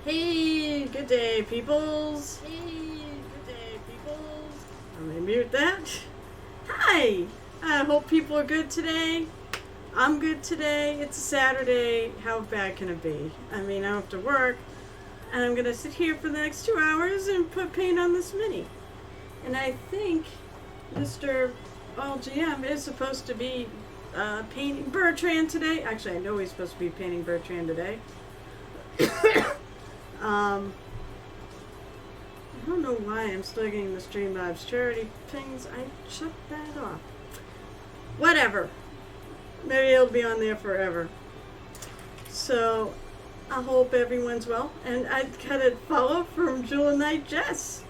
Hey, good day, peoples. Hey, good day, peoples. Let me mute that. Hi. I hope people are good today. I'm good today. It's a Saturday. How bad can it be? I mean, I don't have to work, and I'm gonna sit here for the next 2 hours and put paint on this mini. And I think Mr. GM is supposed to be painting Bertrand today. Actually, I know he's supposed to be painting Bertrand today. I don't know why I'm still getting the Streamlabs charity things. I shut that off. Whatever. Maybe it'll be on there forever. So, I hope everyone's well. And I got a follow from Jewel Knight Jess.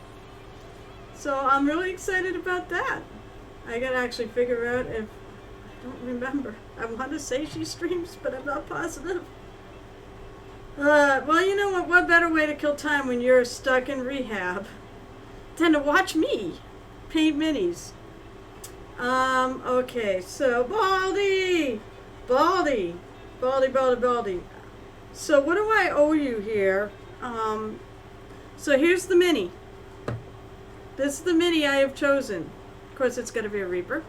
So, I'm really excited about that. I gotta actually figure out if... I don't remember. I want to say she streams, but I'm not positive. Well, you know what? What better way to kill time when you're stuck in rehab than to watch me paint minis? Okay, so Baldy! So what do I owe you here? So here's the mini. This is the mini I have chosen. Of course, it's got to be a Reaper.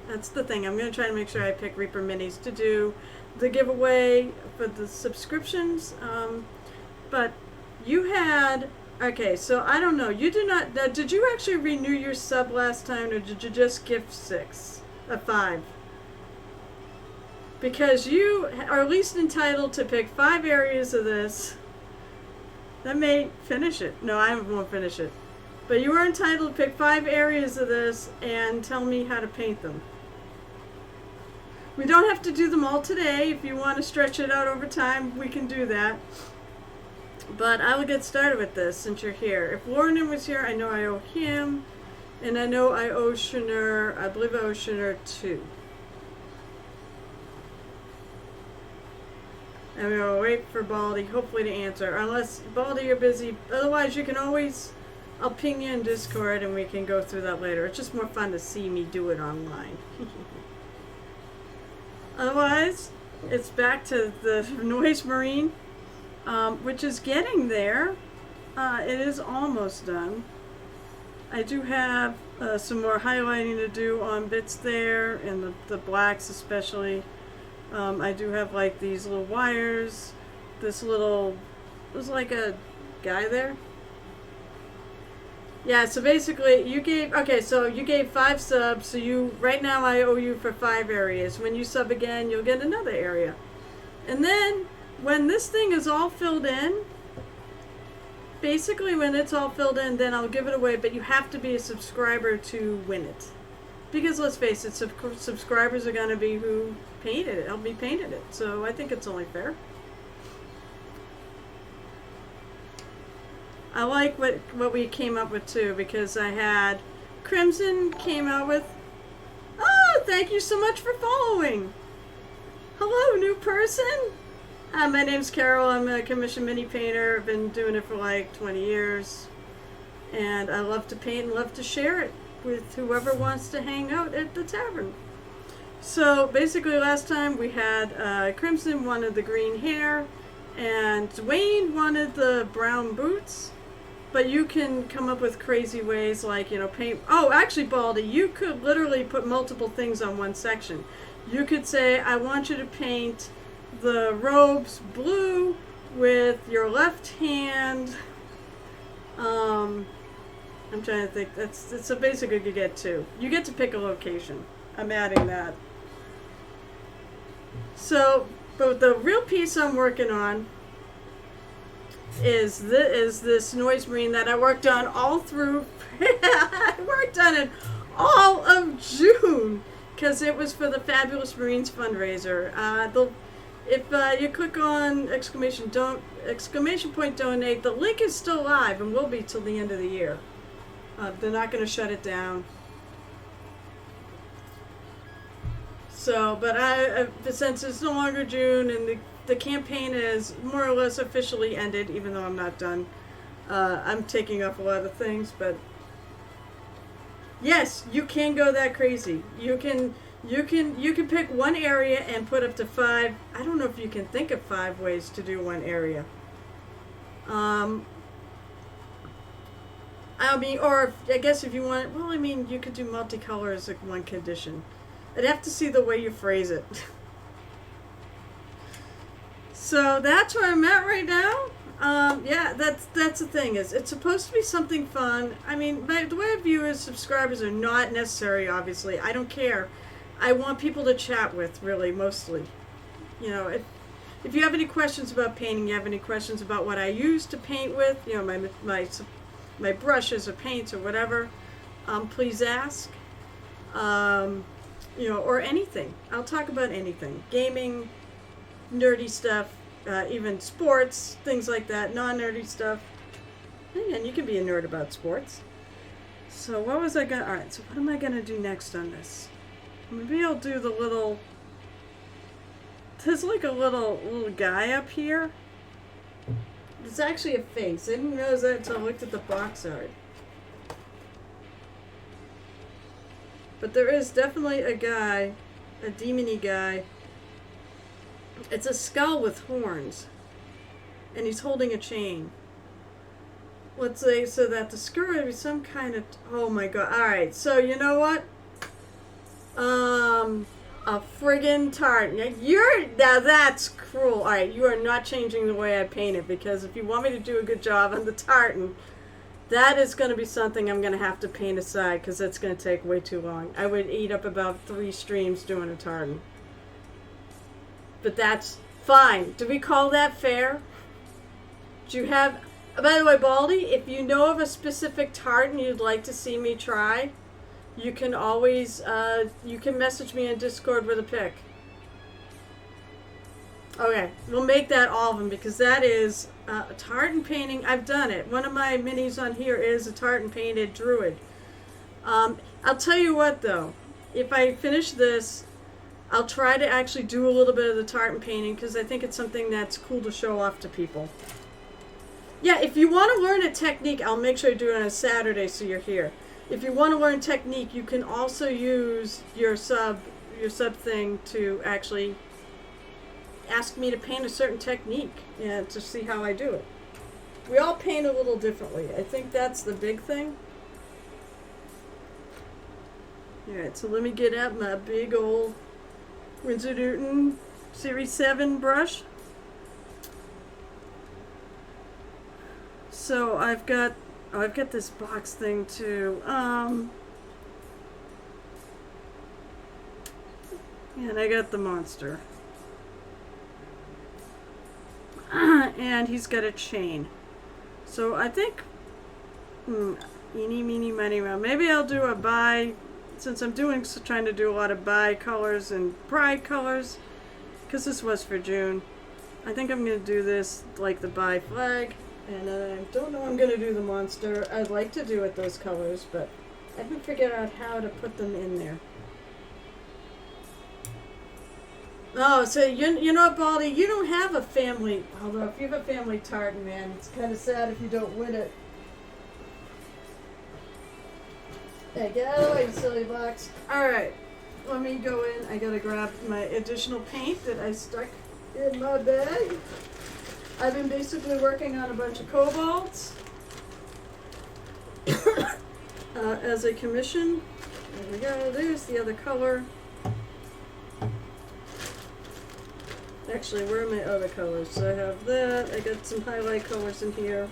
That's the thing. I'm going to try to make sure I pick Reaper minis to do the giveaway for the subscriptions. But you had... Okay, so I don't know. You did not... did you actually renew your sub last time, or did you just gift 5? Because you are at least entitled to pick 5 areas of this. That may finish it. No, I won't finish it. But you are entitled to pick 5 areas of this and tell me how to paint them. We don't have to do them all today. If you want to stretch it out over time, we can do that. But I will get started with this since you're here. If Lauren was here, I know I owe him. And I know I owe Shanur, I believe I owe Shanur 2. And we'll wait for Baldy, hopefully, to answer. Unless, Baldy, you're busy. Otherwise, you can always, I'll ping you in Discord and we can go through that later. It's just more fun to see me do it online. Otherwise, it's back to the Noise Marine, which is getting there. It is almost done. I do have some more highlighting to do on bits there, and the blacks especially. I do have like these little wires, there's like a guy there. Yeah, so basically you gave 5 subs, so right now I owe you for 5 areas. When you sub again, you'll get another area. And then when this thing is all filled in, basically when it's all filled in, then I'll give it away, but you have to be a subscriber to win it. Because let's face it, subscribers are going to be who painted it, helped me painted it. So I think it's only fair. I like what we came up with too, because I had Crimson came out with, oh, thank you so much for following. Hello, new person. My name's Carol. I'm a commissioned mini painter. I've been doing it for like 20 years. And I love to paint and love to share it with whoever wants to hang out at the tavern. So basically last time we had Crimson wanted the green hair and Dwayne wanted the brown boots. But you can come up with crazy ways like, paint... Oh, actually, Baldy, you could literally put multiple things on one section. You could say, I want you to paint the robes blue with your left hand. I'm trying to think. So basically you get 2. You get to pick a location. I'm adding that. So, but the real piece I'm working on is this Noise Marine that I worked on all through. I worked on it all of June because it was for the Fabulous Marines fundraiser. If you click on exclamation point donate, the link is still live and will be till the end of the year. They're not going to shut it down. So, but since it's no longer June and the campaign is more or less officially ended, even though I'm not done. I'm taking off a lot of things, but yes, you can go that crazy. You can pick one area and put up to 5. I don't know if you can think of 5 ways to do one area. Um, I mean, or I guess if you want, well, I mean, you could do multicolor as like one condition. I'd have to see the way you phrase it. So that's where I'm at right now. Yeah, that's the thing, is it's supposed to be something fun. I mean, the way I view it, subscribers are not necessary, obviously. I don't care. I want people to chat with, really, mostly. You know, if you have any questions about painting, you have any questions about what I use to paint with, you know, my brushes or paints or whatever, please ask. You know, or anything. I'll talk about anything. Gaming, nerdy stuff, even sports, things like that, non-nerdy stuff. And you can be a nerd about sports. So what was I gonna, alright, so what am I gonna do next on this? Maybe I'll do the little, there's like a little guy up here. It's actually a face. I didn't realize that until I looked at the box art. But there is definitely a guy, a demon-y guy. It's a skull with horns. And he's holding a chain. Let's say, so that the skirt would be some kind of, oh my god. Alright, so you know what? A friggin' tartan. Now that's cruel. Alright, you are not changing the way I paint it, because if you want me to do a good job on the tartan, that is going to be something I'm going to have to paint aside, because it's going to take way too long. I would eat up about 3 streams doing a tartan. But that's fine. Do we call that fair? Do you have... By the way, Baldy, if you know of a specific tartan you'd like to see me try, you can always, you can message me in Discord with a pic. Okay, we'll make that all of them, because that is a tartan painting. I've done it. One of my minis on here is a tartan painted druid. I'll tell you what, though. If I finish this, I'll try to actually do a little bit of the tartan painting, because I think it's something that's cool to show off to people. Yeah, if you want to learn a technique, I'll make sure to do it on a Saturday so you're here. If you want to learn technique, you can also use your sub thing to actually ask me to paint a certain technique and to see how I do it. We all paint a little differently. I think that's the big thing. Alright, so let me get out my big old Winsor Newton Series 7 brush. So I've got this box thing too. And I got the monster. And he's got a chain. So I think, eeny, meeny, miny, moe. Maybe I'll do a bi, since I'm trying to do a lot of bi colors and pride colors, because this was for June. I think I'm going to do this like the bi flag. And I don't know I'm going to do the monster. I'd like to do it those colors, but I haven't figured out how to put them in there. Oh, so you know what, Baldy? You don't have a family. Although if you have a family tartan, man, it's kind of sad if you don't win it. Hey, get out of the way, you silly box. Alright, let me go in. I gotta grab my additional paint that I stuck in my bag. I've been basically working on a bunch of cobalts as a commission. There we go. There's the other color. Actually, where are my other colors? So I have that. I got some highlight colors in here.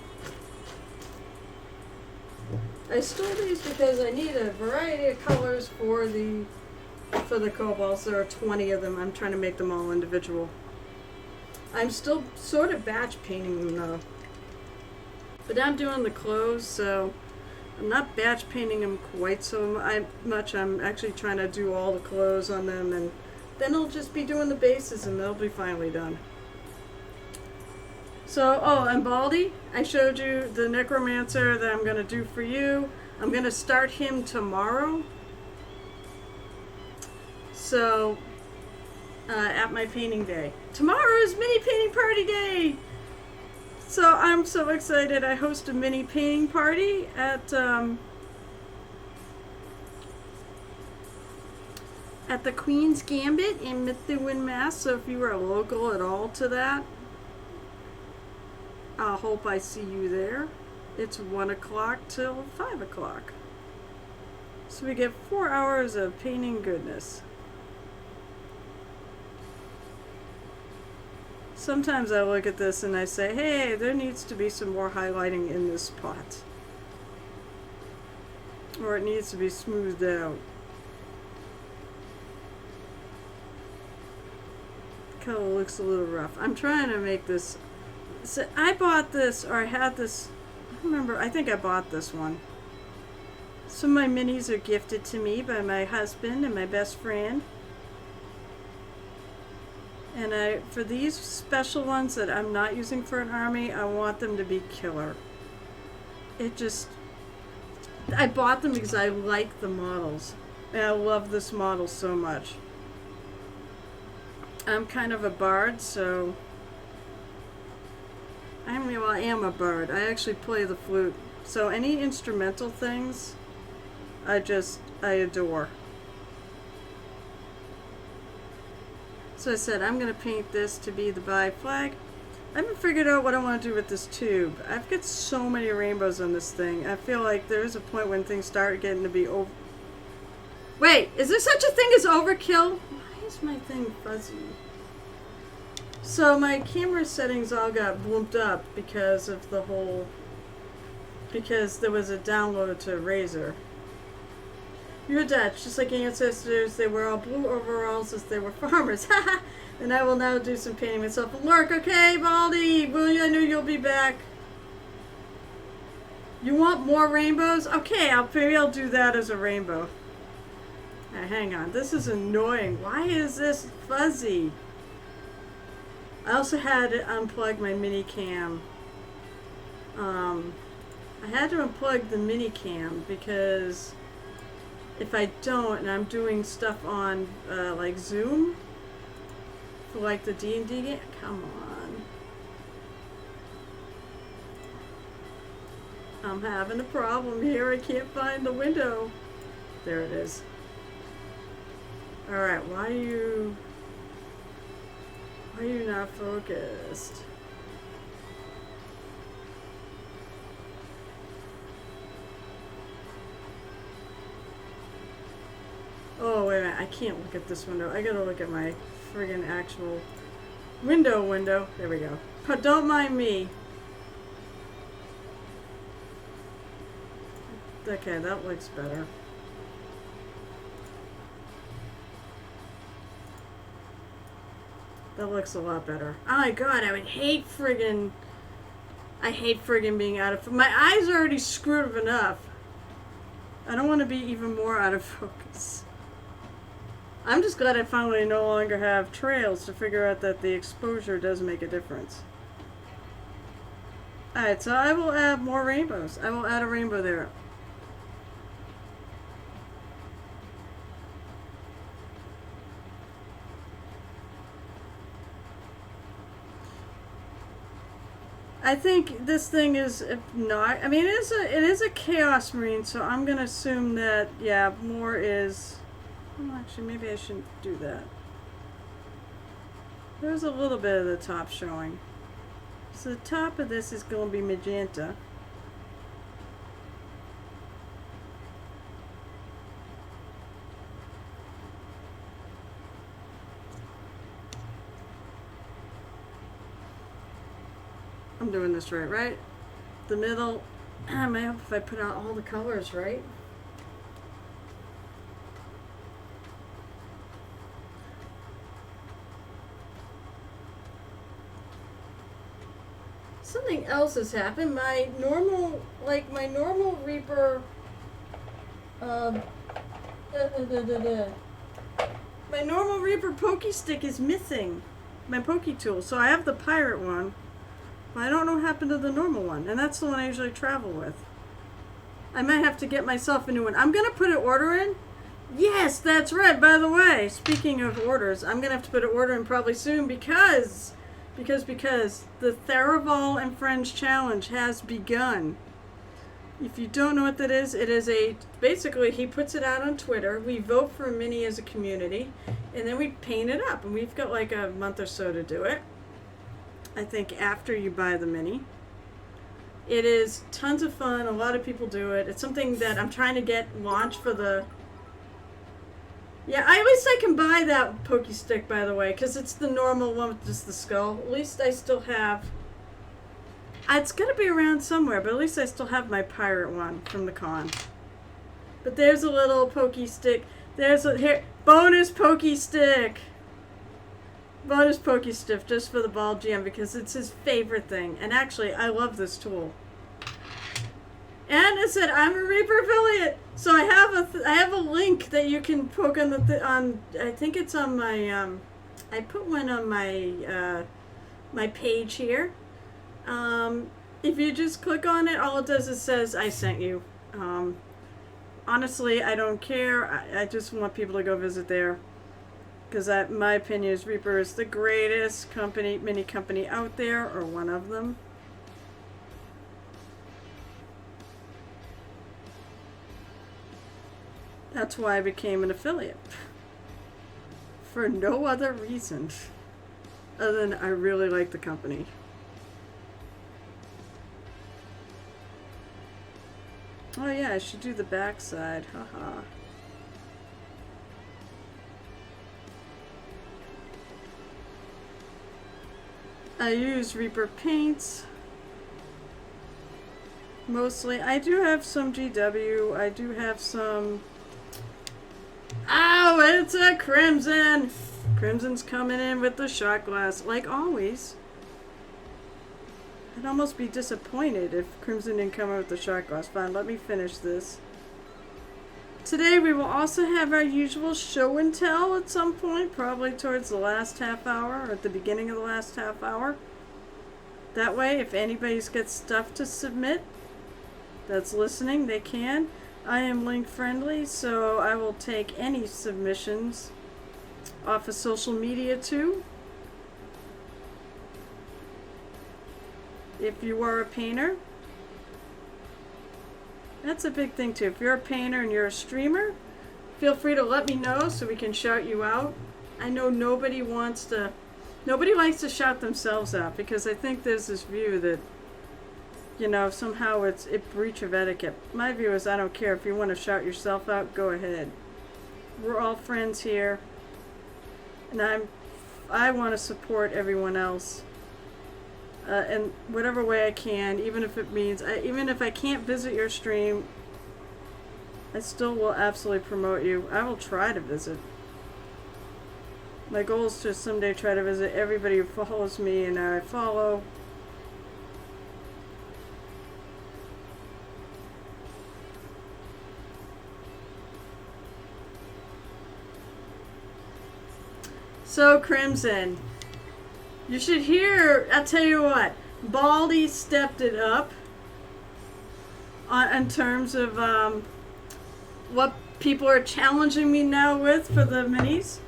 I stole these because I need a variety of colors for the cobalts. There are 20 of them. I'm trying to make them all individual. I'm still sort of batch painting them though. But I'm doing the clothes, so I'm not batch painting them quite so much. I'm actually trying to do all the clothes on them, and then I'll just be doing the bases and they'll be finally done. So, oh, and Baldy, I showed you the necromancer that I'm going to do for you. I'm going to start him tomorrow. So, at my painting day. Tomorrow is mini painting party day! So I'm so excited. I host a mini painting party at the Queen's Gambit in Methuen, Mass. So if you are local at all to that, I hope I see you there. It's 1 o'clock till 5 o'clock. So we get 4 hours of painting goodness. Sometimes I look at this and I say, hey, there needs to be some more highlighting in this spot. Or it needs to be smoothed out. Color looks a little rough. I'm trying to make this. So I bought this, or I had this. I don't remember. I think I bought this one. Some of my minis are gifted to me by my husband and my best friend. And for these special ones that I'm not using for an army, I want them to be killer. I bought them because I like the models. And I love this model so much. I'm kind of a bard, so I am a bard. I actually play the flute. So any instrumental things, I adore. So I said, I'm going to paint this to be the Bi flag. I haven't figured out what I want to do with this tube. I've got so many rainbows on this thing. I feel like there is a point when things start getting to be over. Wait, is there such a thing as overkill? Why is my thing fuzzy? So my camera settings all got bloomed up because of the whole... Because there was a download to Razer. You're Dutch, just like ancestors. They wear all blue overalls as they were farmers. Haha! And I will now do some painting myself at work. Okay, Baldy? I know you'll be back. You want more rainbows? Okay, maybe I'll do that as a rainbow. Hang on. This is annoying. Why is this fuzzy? I also had to unplug my mini cam. I had to unplug the mini cam because if I don't, and I'm doing stuff on like Zoom, for like the D&D game, come on. I'm having a problem here. I can't find the window. There it is. Alright, why are you not focused? Oh, wait a minute. I can't look at this window. I gotta look at my friggin' actual window. There we go. But don't mind me. Okay, that looks better. That looks a lot better. Oh my god, I hate friggin' being out of... My eyes are already screwed enough. I don't want to be even more out of focus. I'm just glad I finally no longer have trails to figure out that the exposure does make a difference. Alright, so I will add more rainbows. I will add a rainbow there. I think this thing is not... I mean, it is a Chaos Marine, so I'm going to assume that, yeah, more is... Well, actually, maybe I shouldn't do that. There's a little bit of the top showing. So the top of this is going to be magenta. I'm doing this right? The middle, I might hope if I put out all the colors right. Something else has happened. My normal Reaper, my normal Reaper Pokey Stick is missing. My Pokey Tool. So I have the pirate one. I don't know what happened to the normal one, and that's the one I usually travel with. I might have to get myself a new one. I'm going to put an order in. Yes, that's right. By the way, speaking of orders, I'm going to have to put an order in probably soon because the Theraval and Friends Challenge has begun. If you don't know what that is, it is basically he puts it out on Twitter. We vote for a mini as a community, and then we paint it up, and we've got like a month or so to do it. I think after you buy the mini. It is tons of fun. A lot of people do it. It's something that I'm trying to get launched for the... Yeah, at least I can buy that pokey stick, by the way, because it's the normal one with just the skull. At least I still have... It's going to be around somewhere, but at least I still have my pirate one from the con. But there's a little pokey stick. There's a... Here, bonus pokey stick! Bonus pokey stick just for the ball GM because it's his favorite thing. And actually, I love this tool. And I said I'm a Reaper affiliate, so I have a link that you can poke on on. I think it's on my. I put one on my my page here. If you just click on it, all it does is says I sent you. Honestly, I don't care. I just want people to go visit there. Because my opinion is Reaper is the greatest mini company out there, or one of them. That's why I became an affiliate. For no other reason. Other than I really like the company. Oh yeah, I should do the backside. Haha. I use Reaper paints. Mostly. I do have some GW. I do have some... Ow! It's a Crimson! Crimson's coming in with the shot glass, like always. I'd almost be disappointed if Crimson didn't come in with the shot glass. Fine, let me finish this. Today we will also have our usual show and tell at some point, probably towards the last half hour, or at the beginning of the last half hour. That way, if anybody's got stuff to submit that's listening, they can. I am link friendly, so I will take any submissions off of social media too. If you are a painter, that's a big thing too. If you're a painter and you're a streamer, feel free to let me know so we can shout you out. I know nobody likes to shout themselves out because I think there's this view that, you know, somehow it's a breach of etiquette. My view is I don't care. If you want to shout yourself out, go ahead. We're all friends here. And I want to support everyone else. In whatever way I can, even if it means, even if I can't visit your stream, I still will absolutely promote you. I will try to visit. My goal is to someday try to visit everybody who follows me and I follow. So, Crimson, you should hear, I'll tell you what, Baldy stepped it up in terms of what people are challenging me now with for the minis.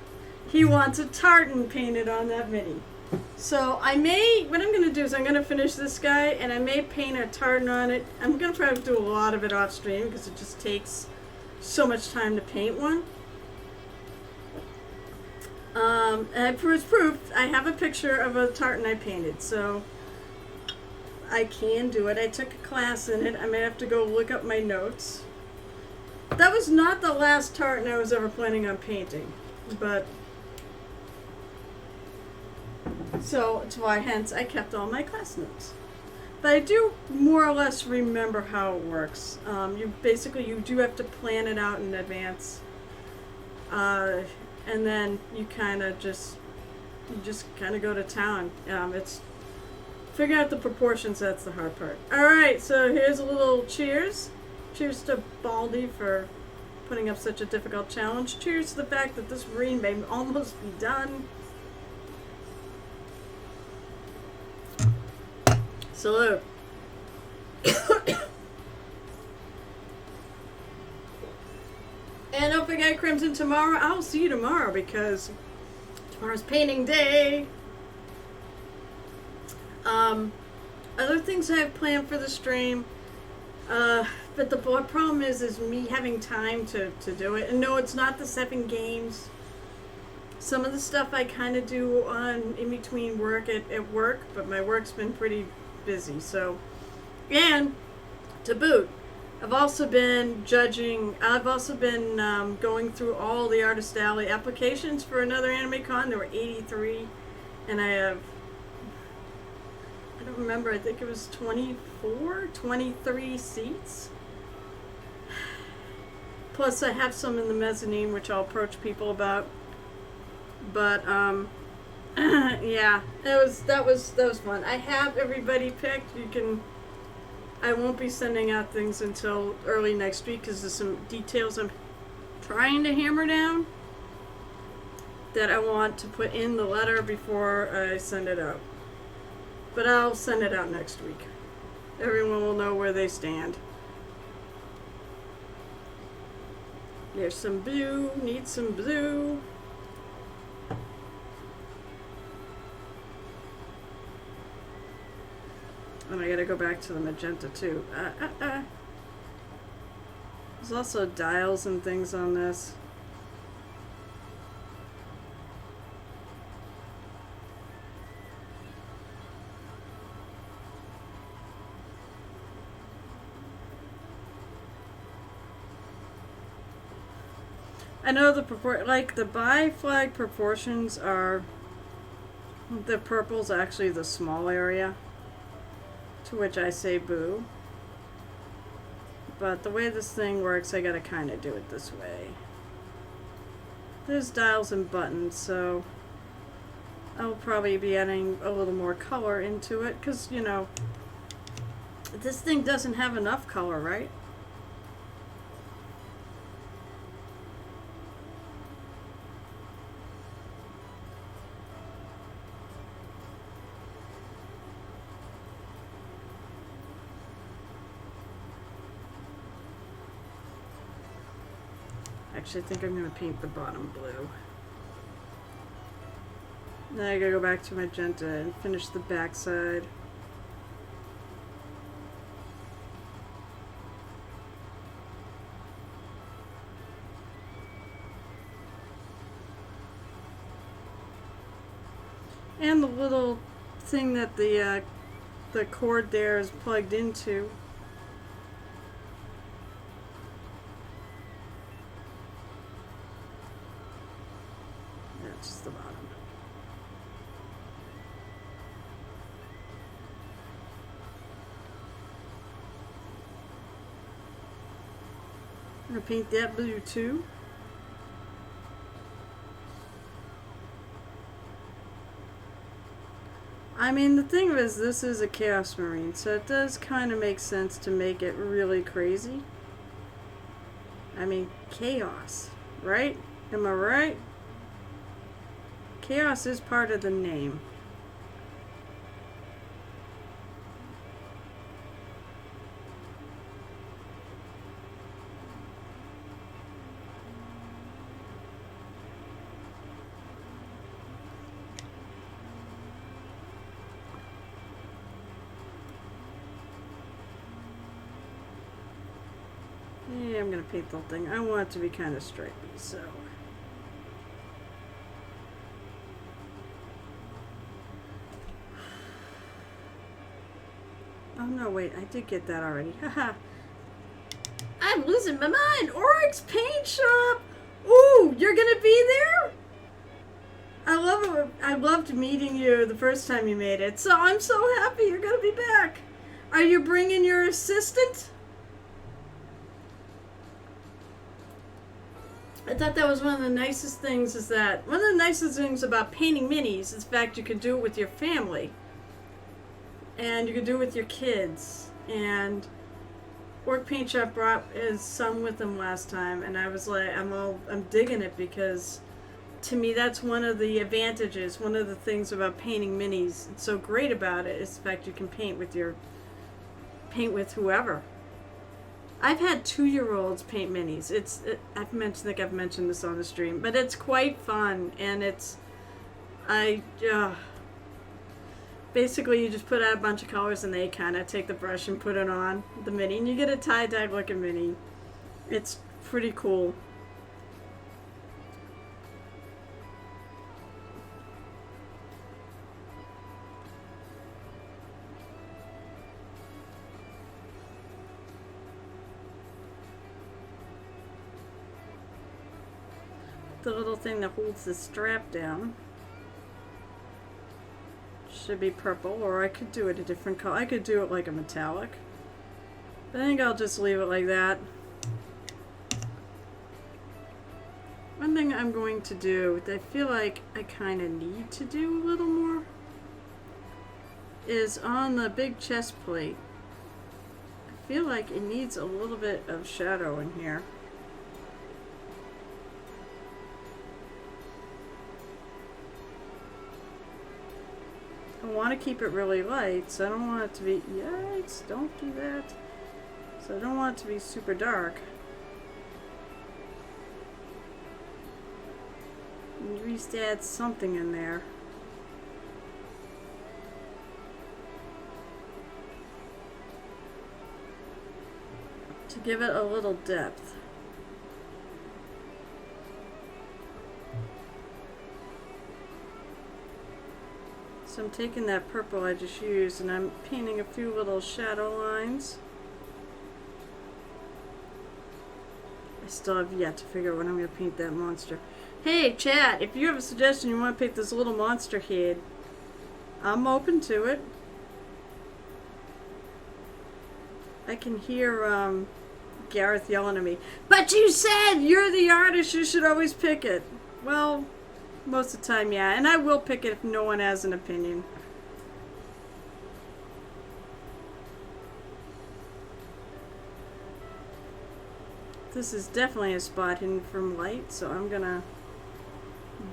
He wants a tartan painted on that mini. So what I'm going to do is I'm going to finish this guy and I may paint a tartan on it. I'm going to try to do a lot of it off stream because it just takes so much time to paint one. And for its proof, I have a picture of a tartan I painted, so I can do it. I took a class in it. I may have to go look up my notes. That was not the last tartan I was ever planning on painting, but so it's why hence I kept all my class notes. But I do more or less remember how it works. You do have to plan it out in advance. And then you just go to town. It's figure out the proportions. That's the hard part. All right, so here's a little cheers. Cheers to Baldy for putting up such a difficult challenge. Cheers to the fact that this green may almost be done. Salute. And don't forget, Crimson, tomorrow, I'll see you tomorrow because tomorrow's painting day. Other things I have planned for the stream, but the problem is me having time to do it. And no, it's not the 7 games. Some of the stuff I kind of do in between work at work, but my work's been pretty busy. So And to boot, I've also been going through all the Artist Alley applications for another Anime Con. There were 83, and I don't remember, I think it was 23 seats. Plus I have some in the mezzanine, which I'll approach people about. But, yeah, that was fun. I have everybody picked. I won't be sending out things until early next week because there's some details I'm trying to hammer down that I want to put in the letter before I send it out. But I'll send it out next week. Everyone will know where they stand. There's some blue, need some blue. And I gotta go back to the magenta too. There's also dials and things on this. I know the bi flag proportions are, the purple's actually the small area, to which I say boo. But the way this thing works, I gotta kind of do it this way. There's dials and buttons, so I'll probably be adding a little more color into it, because, you know, this thing doesn't have enough color, right? Actually, I think I'm going to paint the bottom blue. Now I gotta go back to magenta and finish the back side. And the little thing that the cord there is plugged into. That's the bottom. I'm gonna paint that blue too. I mean, the thing is, this is a Chaos Marine, so it does kind of make sense to make it really crazy. I mean, chaos, right? Am I right? Chaos is part of the name. Yeah, I'm gonna paint the whole thing. I want it to be kind of stripy, so. Oh no, wait, I did get that already. Haha. I'm losing my mind! Oryx Paint Shop! Ooh, you're gonna be there? I love it. I loved meeting you the first time you made it, so I'm so happy you're gonna be back. Are you bringing your assistant? I thought that was one of the nicest things one of the nicest things about painting minis is the fact you can do it with your family. And you can do it with your kids. And Work Paint Shop brought his son with him last time, and I was like, I'm digging it, because to me that's one of the advantages, one of the things about painting minis. It's so great about it is the fact you can paint with whoever. I've had 2-year-olds paint minis. I think I've mentioned this on the stream, but it's quite fun, and basically you just put out a bunch of colors and they kind of take the brush and put it on the mini, and you get a tie-dye looking mini. It's pretty cool. the little thing that holds the strap down. Should be purple, or I could do it a different color. I could do it like a metallic. But I think I'll just leave it like that. One thing I'm going to do that I feel like I kind of need to do a little more is on the big chest plate. I feel like it needs a little bit of shadow in here. I want to keep it really light, so I don't want it to be, yikes, don't do that. So I don't want it to be super dark. And at least add something in there. To give it a little depth. So I'm taking that purple I just used and I'm painting a few little shadow lines. I still have yet to figure out when I'm going to paint that monster. Hey, chat, if you have a suggestion you want to paint this little monster head, I'm open to it. I can hear Gareth yelling at me, but you said you're the artist, you should always pick it. Well, most of the time, yeah, and I will pick it if no one has an opinion. This is definitely a spot hidden from light, so I'm gonna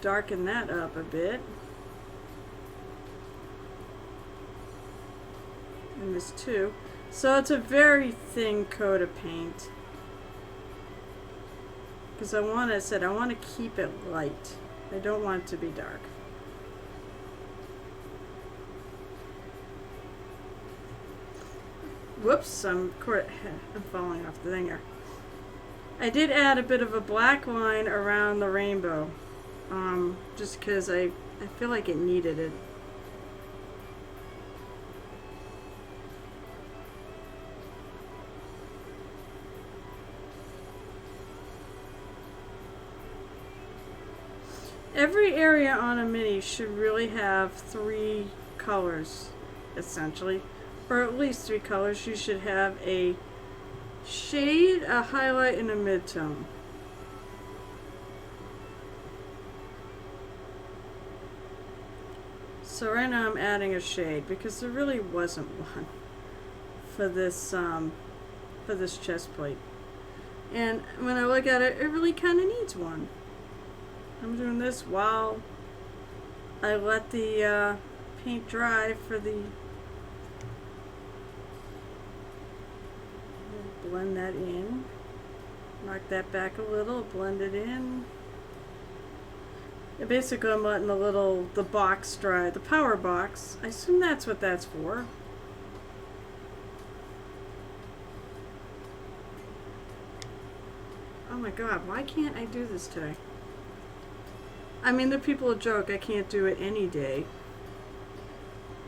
darken that up a bit. And this too. So it's a very thin coat of paint. Because I want to keep it light. I don't want it to be dark. Whoops, I'm falling off the thinger. I did add a bit of a black line around the rainbow. Just because I feel like it needed it. Every area on a mini should really have 3 colors, essentially. Or at least 3 colors. You should have a shade, a highlight, and a midtone. So right now I'm adding a shade because there really wasn't one for this chest plate. And when I look at it, it really kind of needs one. I'm doing this while I let the paint dry for the... Blend that in. Knock that back a little, blend it in. And basically I'm letting the box dry, the power box. I assume that's what that's for. Oh my god, why can't I do this today? I mean, the people will joke I can't do it any day.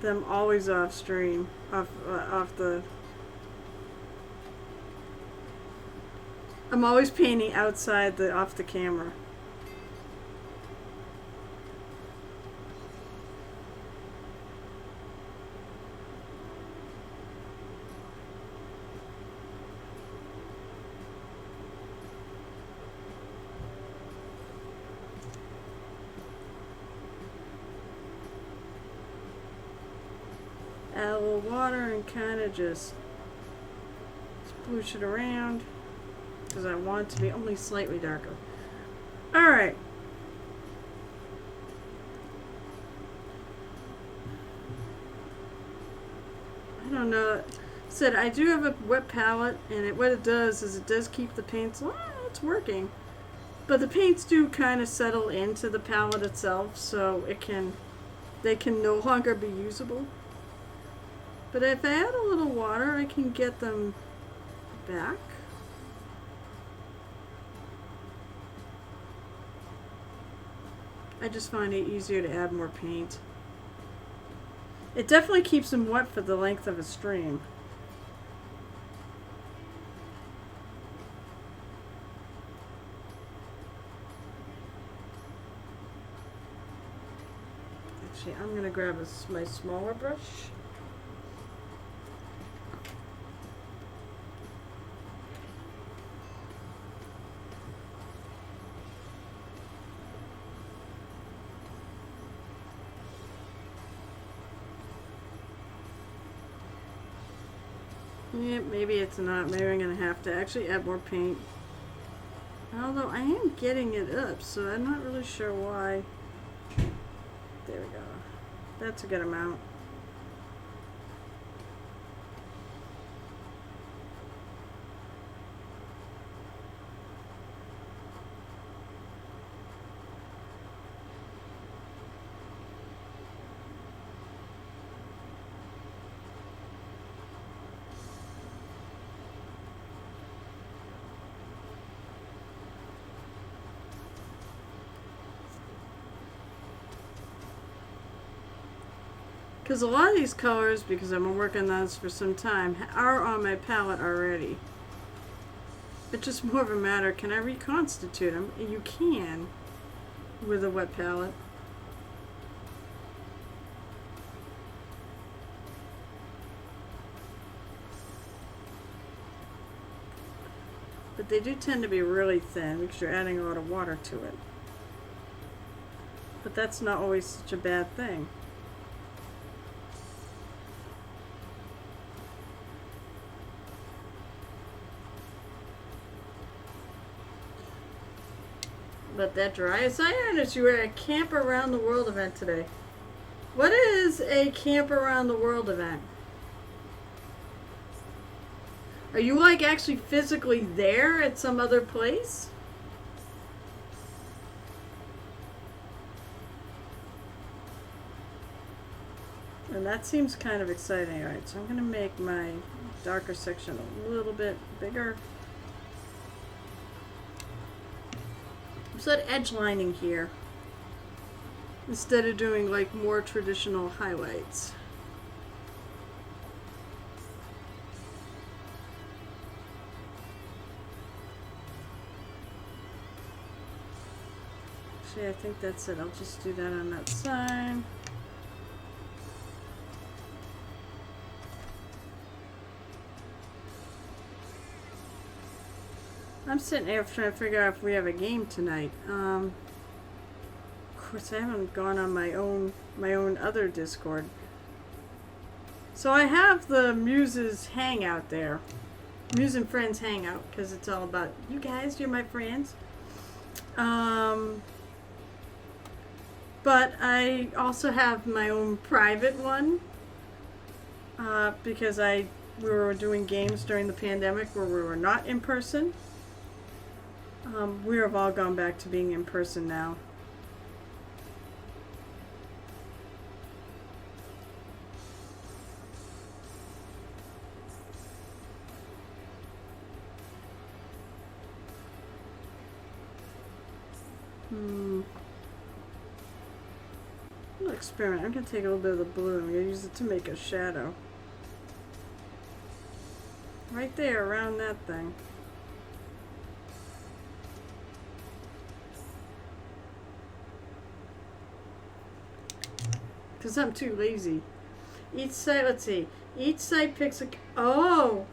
I'm always off stream, off the... I'm always painting outside off the camera. Add a little water and kind of just sploosh it around. Because I want it to be only slightly darker. Alright. I don't know. Said I do have a wet palette, and what it does is it does keep the paints. Well, it's working. But the paints do kind of settle into the palette itself, so they can no longer be usable. But if I add a little water, I can get them back. I just find it easier to add more paint. It definitely keeps them wet for the length of a stream. Actually, I'm going to grab my smaller brush. Yeah, maybe it's not. Maybe I'm going to have to actually add more paint. Although I am getting it up, so I'm not really sure why. There we go. That's a good amount. Because a lot of these colors, because I've been working on this for some time, are on my palette already. It's just more of a matter, can I reconstitute them? You can with a wet palette. But they do tend to be really thin because you're adding a lot of water to it. But that's not always such a bad thing. Let that dry. As I noticed, you were at a Camp Around the World event today. What is a Camp Around the World event? Are you like actually physically there at some other place? And that seems kind of exciting. Alright, so I'm going to make my darker section a little bit bigger. So that edge lining here, instead of doing like more traditional highlights. Actually, I think that's it. I'll just do that on that side. I'm sitting here trying to figure out if we have a game tonight. Of course, I haven't gone on my own other Discord. So I have the Muses Hangout there, Muse and Friends Hangout, because it's all about you guys. You're my friends. But I also have my own private one because we were doing games during the pandemic where we were not in person. We have all gone back to being in person now. I'm gonna experiment. I'm gonna take a little bit of the blue and I'm gonna use it to make a shadow. Right there around that thing. Because I'm too lazy. Each site, let's see. Each site picks a... Oh!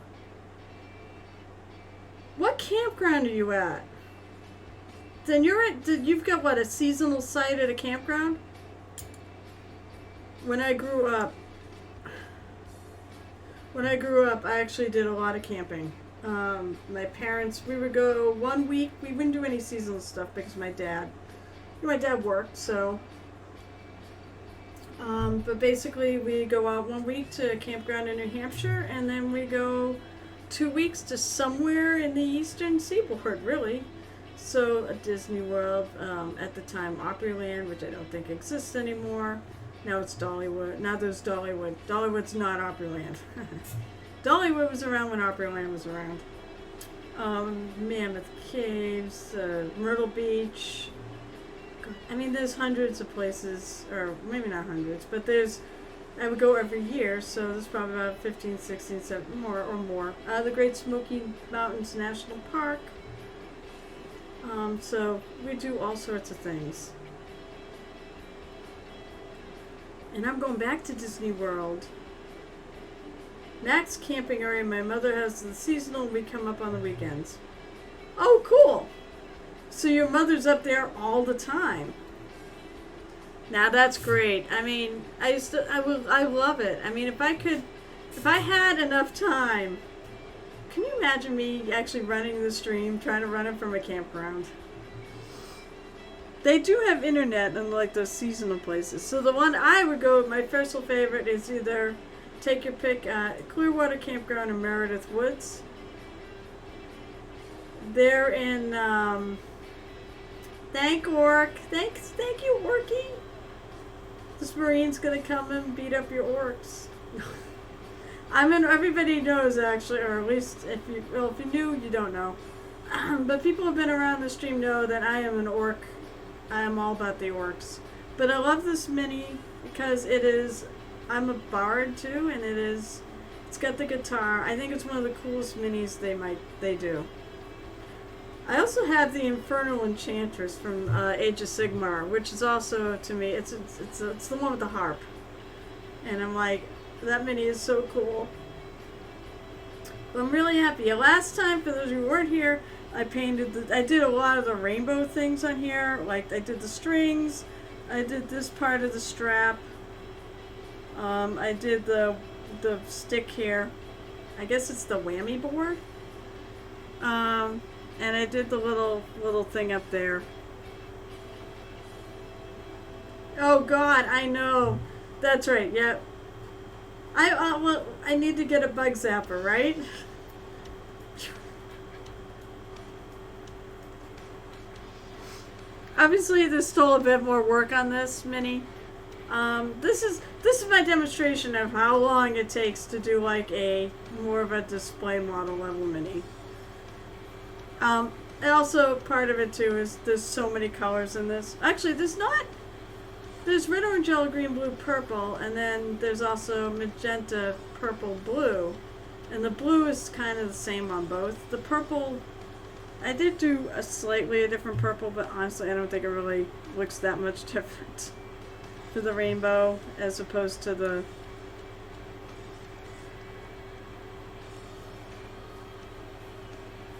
What campground are you at? Then you've got what, a seasonal site at a campground? When I grew up, I actually did a lot of camping. My parents, we would go 1 week. We wouldn't do any seasonal stuff because my dad worked, so... but basically we go out 1 week to a campground in New Hampshire, and then we go 2 weeks to somewhere in the eastern seaboard, really. So a Disney World, at the time Opryland, which I don't think exists anymore. Now it's Dollywood. Now there's Dollywood. Dollywood's not Opryland. Dollywood was around when Opryland was around. Mammoth Caves, Myrtle Beach. I mean, there's hundreds of places, or maybe not hundreds, but I would go every year, so there's probably about 15, 16, 17, more. The Great Smoky Mountains National Park. So we do all sorts of things. And I'm going back to Disney World. Max camping area. My mother has the seasonal. We come up on the weekends. Oh, cool. So your mother's up there all the time. Now that's great. I mean, I love it. I mean, if I had enough time, can you imagine me actually running the stream, trying to run it from a campground? They do have internet in like those seasonal places. So the one I would go with, my personal favorite is either take your pick, Clearwater Campground in Meredith Woods. They're in, thank you, Orky. This Marine's gonna come and beat up your orcs. Everybody knows actually, or at least if you knew, you don't know. But people who have been around the stream know that I am an orc. I am all about the orcs. But I love this mini because I'm a bard too, and it's got the guitar. I think it's one of the coolest minis they do. I also have the Infernal Enchantress from Age of Sigmar, which is also, to me, it's the one with the harp. And I'm like, that mini is so cool. But I'm really happy. Last time, for those who weren't here, I did a lot of the rainbow things on here. Like, I did the strings, I did this part of the strap, I did the stick here. I guess it's the whammy board. And I did the little thing up there. Oh God, I know. That's right. Yep. I need to get a bug zapper, right? Obviously, there's still a bit more work on this mini. This is my demonstration of how long it takes to do like a more of a display model level mini. And also part of it too is there's so many colors in this. Actually, there's red, orange, yellow, green, blue, purple, and then there's also magenta, purple, blue. And the blue is kind of the same on both. The purple, I did do a slightly different purple, but honestly I don't think it really looks that much different for the rainbow as opposed to the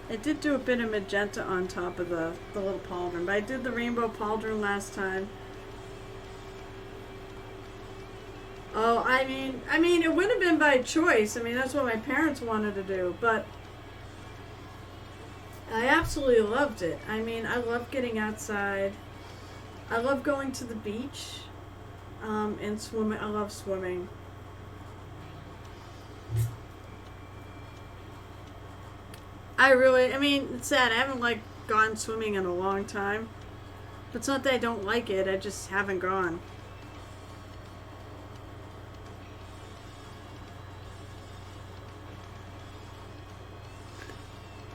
I did do a bit of magenta on top of the little pauldron, but I did the rainbow pauldron last time. Oh, I mean, it would have been by choice. I mean, that's what my parents wanted to do, but I absolutely loved it. I mean, I love getting outside. I love going to the beach, and swimming. I love swimming. I mean, it's sad. I haven't gone swimming in a long time. But it's not that I don't like it. I just haven't gone.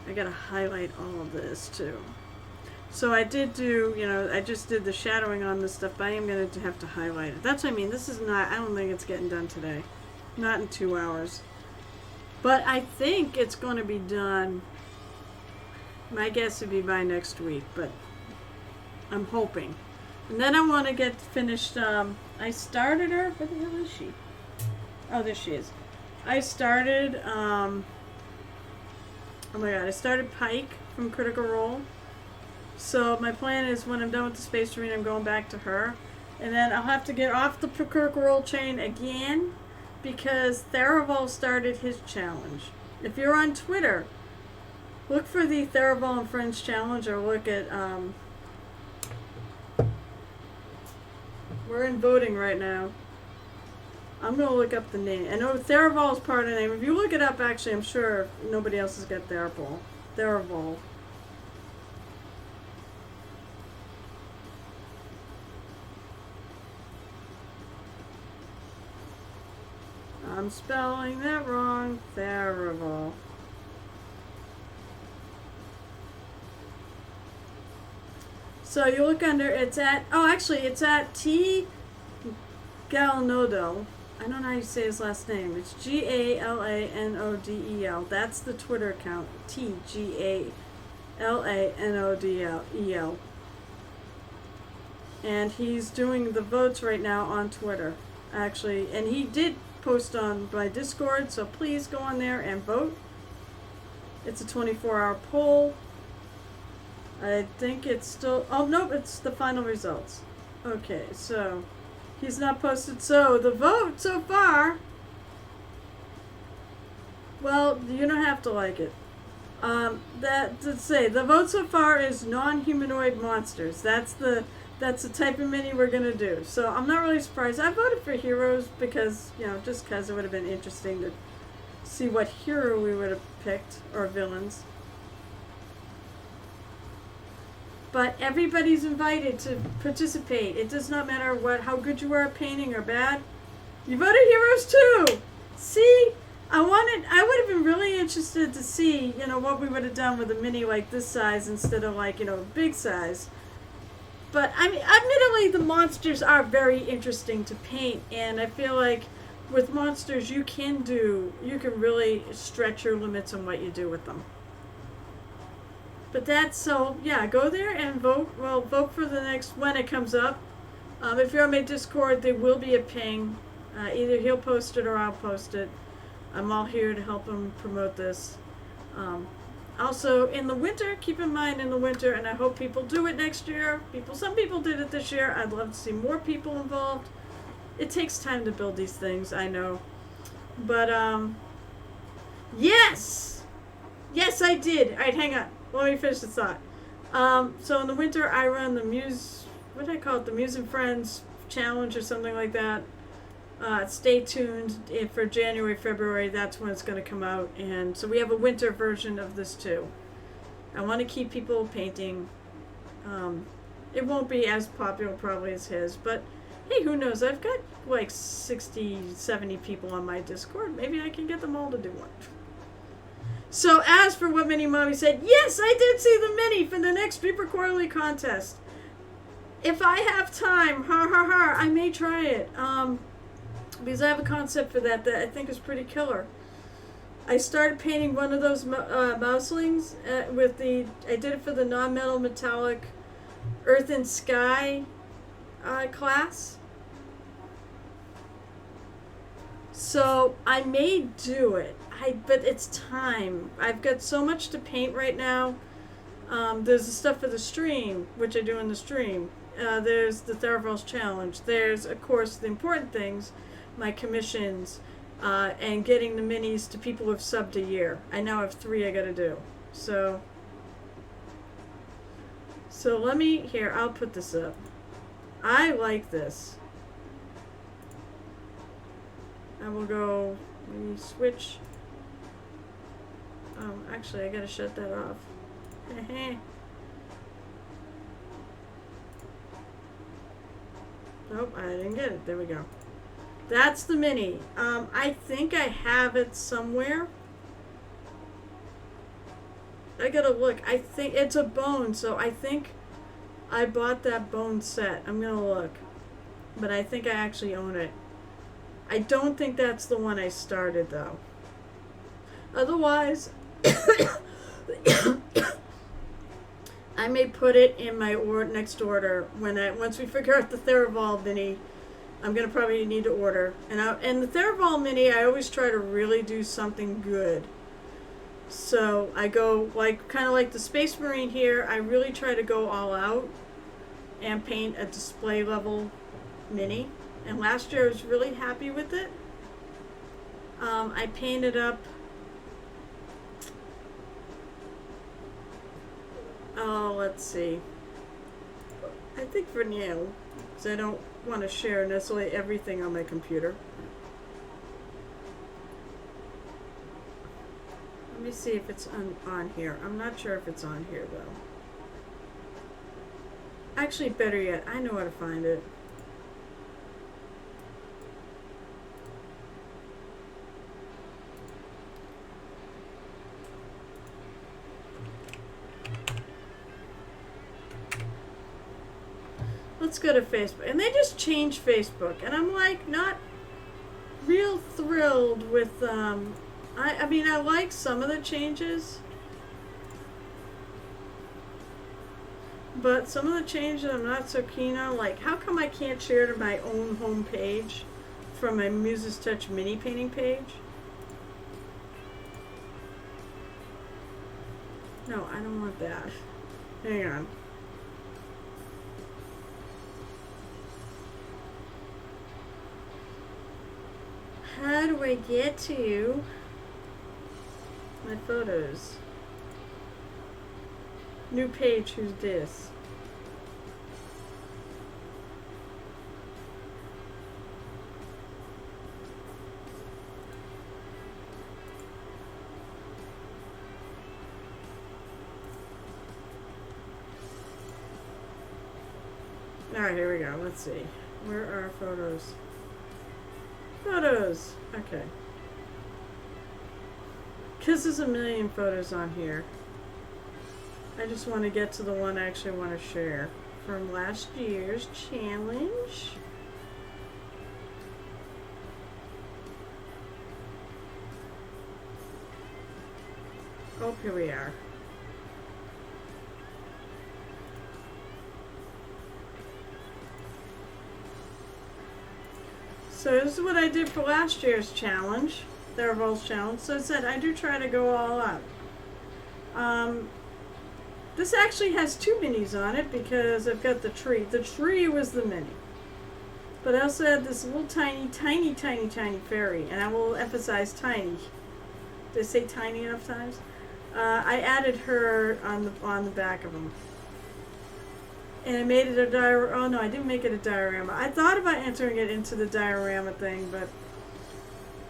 I gotta highlight all of this too. So I did do, I just did the shadowing on this stuff, but I am going to have to highlight it. That's what I mean. This is not, I don't think it's getting done today. Not in 2 hours. But I think it's going to be done. My guess would be by next week, but I'm hoping. And then I want to get finished, I started her, where the hell is she? Oh, there she is. I started, oh my god, I started Pike from Critical Role. So my plan is when I'm done with the Space Marine, I'm going back to her. And then I'll have to get off the Critical Role chain again because Theraval started his challenge. If you're on Twitter, look for the Theraval and Friends challenge or look at, we're in voting right now. I'm going to look up the name. I know Theraval is part of the name. If you look it up, actually, I'm sure nobody else has got Theraval. Theraval. I'm spelling that wrong. Theraval. So you look under, it's at T. Galnodel. I don't know how you say his last name. It's Galanodel. That's the Twitter account. Galanodel. And he's doing the votes right now on Twitter. actually, and he did post on my Discord, so please go on there and vote. It's a 24-hour poll. I think it's still, oh no, it's the final results. Okay, so he's not posted, so the vote so far, well, you don't have to like it. That to say, the vote so far is non-humanoid monsters. That's the type of mini we're gonna do. So I'm not really surprised. I voted for heroes because, you know, just because it would have been interesting to see what hero we would have picked, or villains. But everybody's invited to participate. It does not matter how good you are at painting or bad. You voted heroes too. See, I would have been really interested to see, you know, what we would have done with a mini like this size instead of like, you know, big size. But I mean, admittedly, the monsters are very interesting to paint, and I feel like with monsters you can really stretch your limits on what you do with them. But that's, so yeah, go there and vote. Well, vote for the next, when it comes up. If you're on my Discord, there will be a ping. Either he'll post it or I'll post it. I'm all here to help him promote this. Also, in the winter, keep in mind in the winter, and I hope people do it next year. Some people did it this year. I'd love to see more people involved. It takes time to build these things, I know. But, yes! Yes, I did. Alright, hang on. Let me finish this thought. So in the winter, I run the what do I call it? The Muse and Friends Challenge or something like that. Stay tuned for January, February. That's when it's going to come out. And so we have a winter version of this too. I want to keep people painting. It won't be as popular probably as his, but hey, who knows? I've got like 60, 70 people on my Discord. Maybe I can get them all to do one. So as for what Mini Mommy said, yes, I did see the mini for the next Reaper Quarterly contest. If I have time, I may try it. Because I have a concept for that I think is pretty killer. I started painting one of those mouselings I did it for the non-metal metallic Earth and Sky class. So I may do it. But it's time. I've got so much to paint right now. There's the stuff for the stream, which I do in the stream. There's the Tavern's challenge. There's, of course, the important things, my commissions, and getting the minis to people who've subbed a year. I now have 3 I gotta do. So let me, here, I'll put this up. I like this. I will go, let me switch. Oh, actually, I gotta shut that off. Nope, I didn't get it. There we go. That's the mini. I think I have it somewhere. I gotta look. I think it's a bone, so I think I bought that bone set. I'm gonna look. But I think I actually own it. I don't think that's the one I started, though. Otherwise, I may put it in my next order once we figure out the Theraval mini. I'm gonna probably need to order, and the Theraval mini, I always try to really do something good. So I go kind of like the Space Marine here. I really try to go all out and paint a display level mini. And last year I was really happy with it. I painted up. Oh, let's see. I think for now, because I don't want to share necessarily everything on my computer. Let me see if it's on here. I'm not sure if it's on here, though. Actually, better yet, I know how to find it. Let's go to Facebook. And they just changed Facebook. And I'm like, not real thrilled with, I mean, I like some of the changes. But some of the changes I'm not so keen on. Like, how come I can't share to my own homepage? from my Muses Touch mini painting page. No, I don't want that. Hang on. How do I get to my photos? New page, who's this? Alright, here we go. Let's see. Where are our photos? Photos! Okay. Because there's a million photos on here. I just want to get to the one I actually want to share. From last year's challenge. Oh, here we are. So this is what I did for last year's challenge, the Revolves challenge. So I said I do try to go all out. This actually has two minis on it because I've got the tree. The tree was the mini. But I also had this little tiny fairy, and I will emphasize tiny. Did I say tiny enough times? I added her on the back of them. And I made it a diorama. Oh no, I didn't make it a diorama. I thought about entering it into the diorama thing, but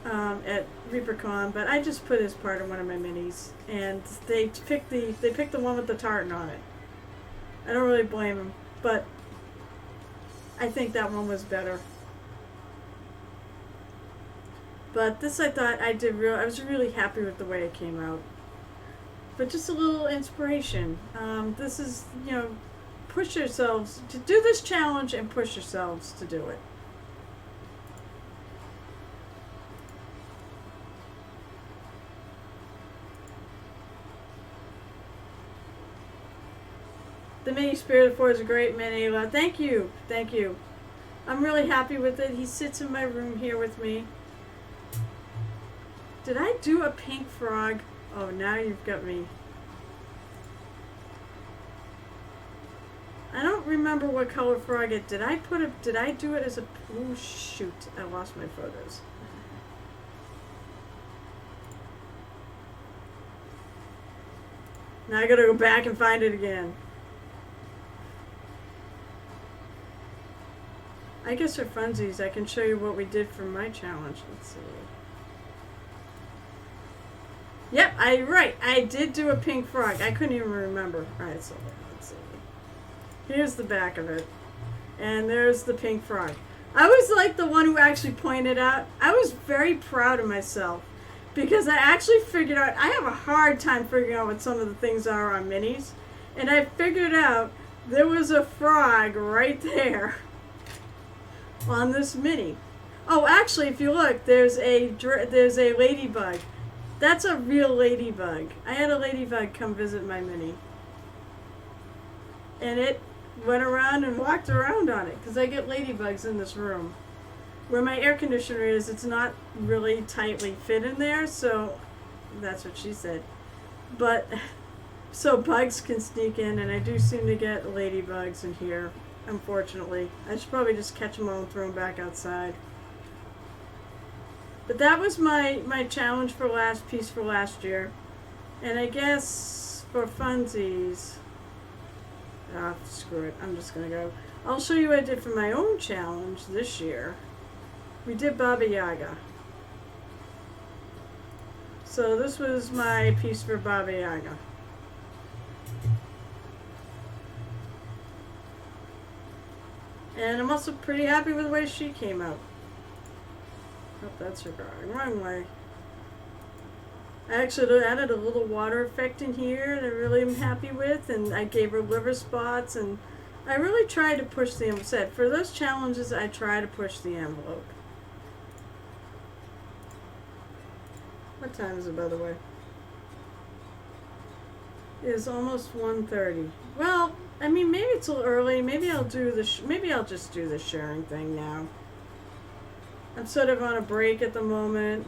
at ReaperCon, but I just put it as part of one of my minis. And they picked the one with the tartan on it. I don't really blame them, but I think that one was better. But this I thought I was really happy with the way it came out. But just a little inspiration. This is, you know, push yourselves to do this challenge and push yourselves to do it. The mini Spirit of 4 is a great mini. Thank you. Thank you. I'm really happy with it. He sits in my room here with me. Did I do a pink frog? Oh, now you've got me. I don't remember what color frog it. Did I do it as a... Oh, shoot. I lost my photos. Now I gotta go back and find it again. I guess for funsies, I can show you what we did for my challenge. Let's see. Yep, I did do a pink frog. I couldn't even remember. Alright, so let's see. Here's the back of it. And there's the pink frog. I was like the one who actually pointed out. I was very proud of myself. Because I actually figured out, I have a hard time figuring out what some of the things are on minis. And I figured out there was a frog right there on this mini. Oh, actually, if you look, there's a ladybug. That's a real ladybug. I had a ladybug come visit my mini. And it went around and walked around on it, because I get ladybugs in this room. Where my air conditioner is, it's not really tightly fit in there, so that's what she said. But, so bugs can sneak in, and I do seem to get ladybugs in here, unfortunately. I should probably just catch them all and throw them back outside. But that was my challenge for last year. And I guess for funsies, screw it, I'm just going to go. I'll show you what I did for my own challenge this year. We did Baba Yaga. So this was my piece for Baba Yaga. And I'm also pretty happy with the way she came out. Oh, that's her going wrong way. I actually added a little water effect in here that I really am happy with, and I gave her liver spots, and I really tried to push the envelope. For those challenges, I try to push the envelope. What time is it, by the way? It is almost 1:30. Well, I mean, maybe it's a little early. Maybe I'll do maybe I'll just do the sharing thing now. I'm sort of on a break at the moment.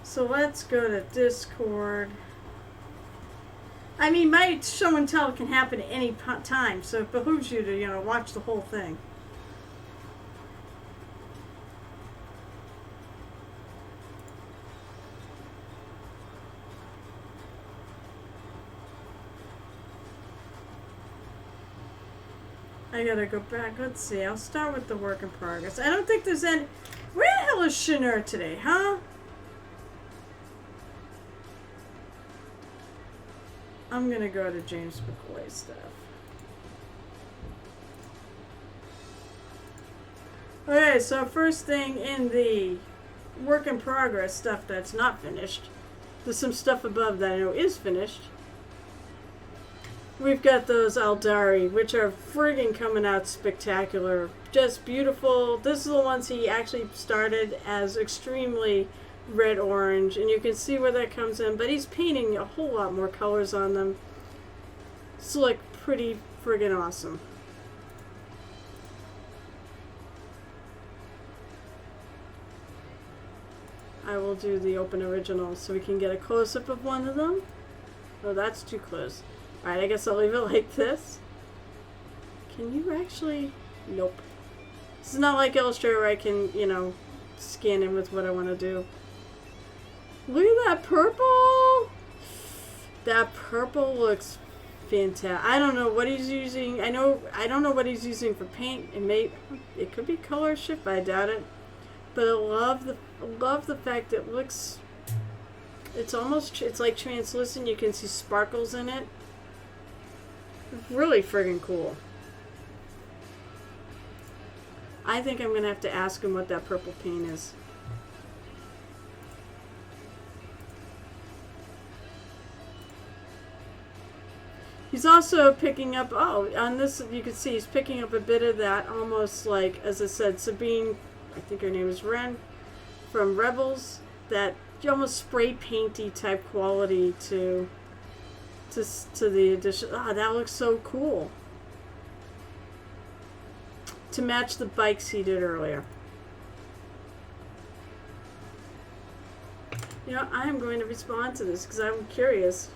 So let's go to Discord. I mean, my show and tell can happen at any time, so it behooves you to, watch the whole thing. I gotta go back. Let's see. I'll start with the work in progress. I don't think there's any... Where the hell is Shanur today, huh? I'm gonna go to James McCoy stuff. Okay, so first thing in the work in progress stuff that's not finished. There's some stuff above that I know is finished. We've got those Aldari, which are friggin' coming out spectacular. Just beautiful. This is the ones he actually started as extremely red-orange, and you can see where that comes in, but he's painting a whole lot more colors on them. It's like pretty friggin' awesome. I will do the open original so we can get a close-up of one of them. Oh, that's too close. Alright, I guess I'll leave it like this. Can you actually... Nope. This is not like Illustrator where I can, scan in with what I want to do. Look at that purple! That purple looks fantastic. I don't know what he's using. I don't know what he's using for paint. It could be color shift, but I doubt it. But I love the fact that it looks... It's like translucent. You can see sparkles in it. Really friggin' cool. I think I'm gonna have to ask him what that purple paint is. He's also picking up, on this you can see he's picking up a bit of that, almost like, as I said, Sabine, I think her name is Ren, from Rebels, that almost spray painty type quality to the addition. That looks so cool. To match the bikes he did earlier. I am going to respond to this because I'm curious.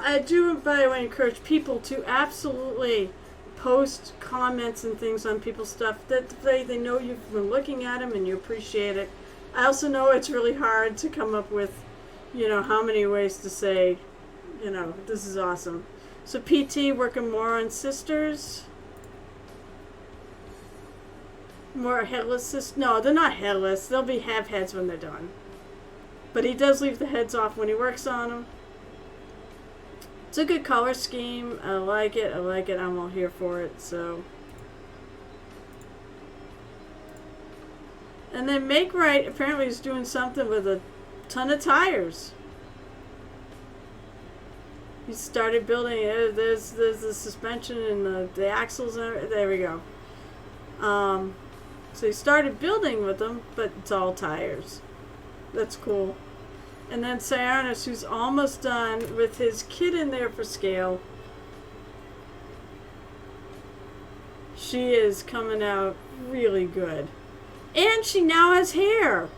I do, by the way, encourage people to absolutely post comments and things on people's stuff that they know you've been looking at them and you appreciate it. I also know it's really hard to come up with, how many ways to say, this is awesome. So PT working more on sisters. More headless sisters. No, they're not headless. They'll have heads when they're done. But he does leave the heads off when he works on them. It's a good color scheme. I like it. I'm all here for it. So, and then BiPride apparently is doing something with a ton of tires. He started building it. There's the suspension and the axles and everything. There we go. So he started building with them, but it's all tires. That's cool. And then Cyanus, who's almost done with his kit in there for scale. She is coming out really good. And she now has hair.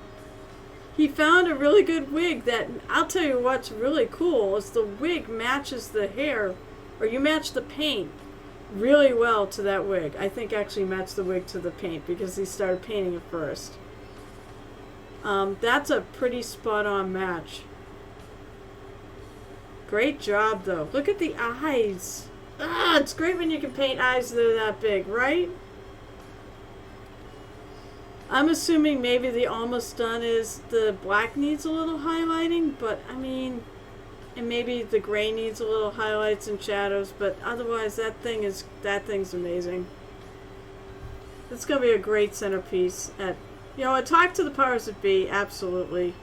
He found a really good wig that, I'll tell you what's really cool, is the wig matches the hair, or you match the paint really well to that wig. I think actually matched the wig to the paint because he started painting it first. That's a pretty spot-on match. Great job, though. Look at the eyes. It's great when you can paint eyes that are that big, right? I'm assuming maybe the almost done is the black needs a little highlighting, but I mean, and maybe the gray needs a little highlights and shadows, but otherwise that thing's amazing. It's gonna be a great centerpiece at, a talk to the powers that be, absolutely.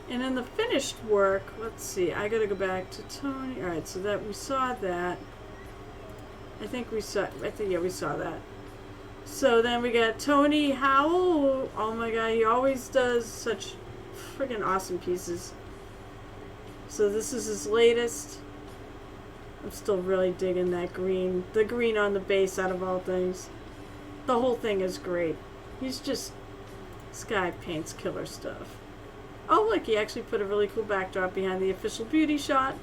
And in the finished work, let's see, I gotta go back to Tony. Alright, so that we saw that. Yeah, we saw that. So then we got Tony Howell. Oh my god, he always does such friggin' awesome pieces. So this is his latest. I'm still really digging that green. The green on the base out of all things. The whole thing is great. This guy paints killer stuff. Oh look, he actually put a really cool backdrop behind the official beauty shot.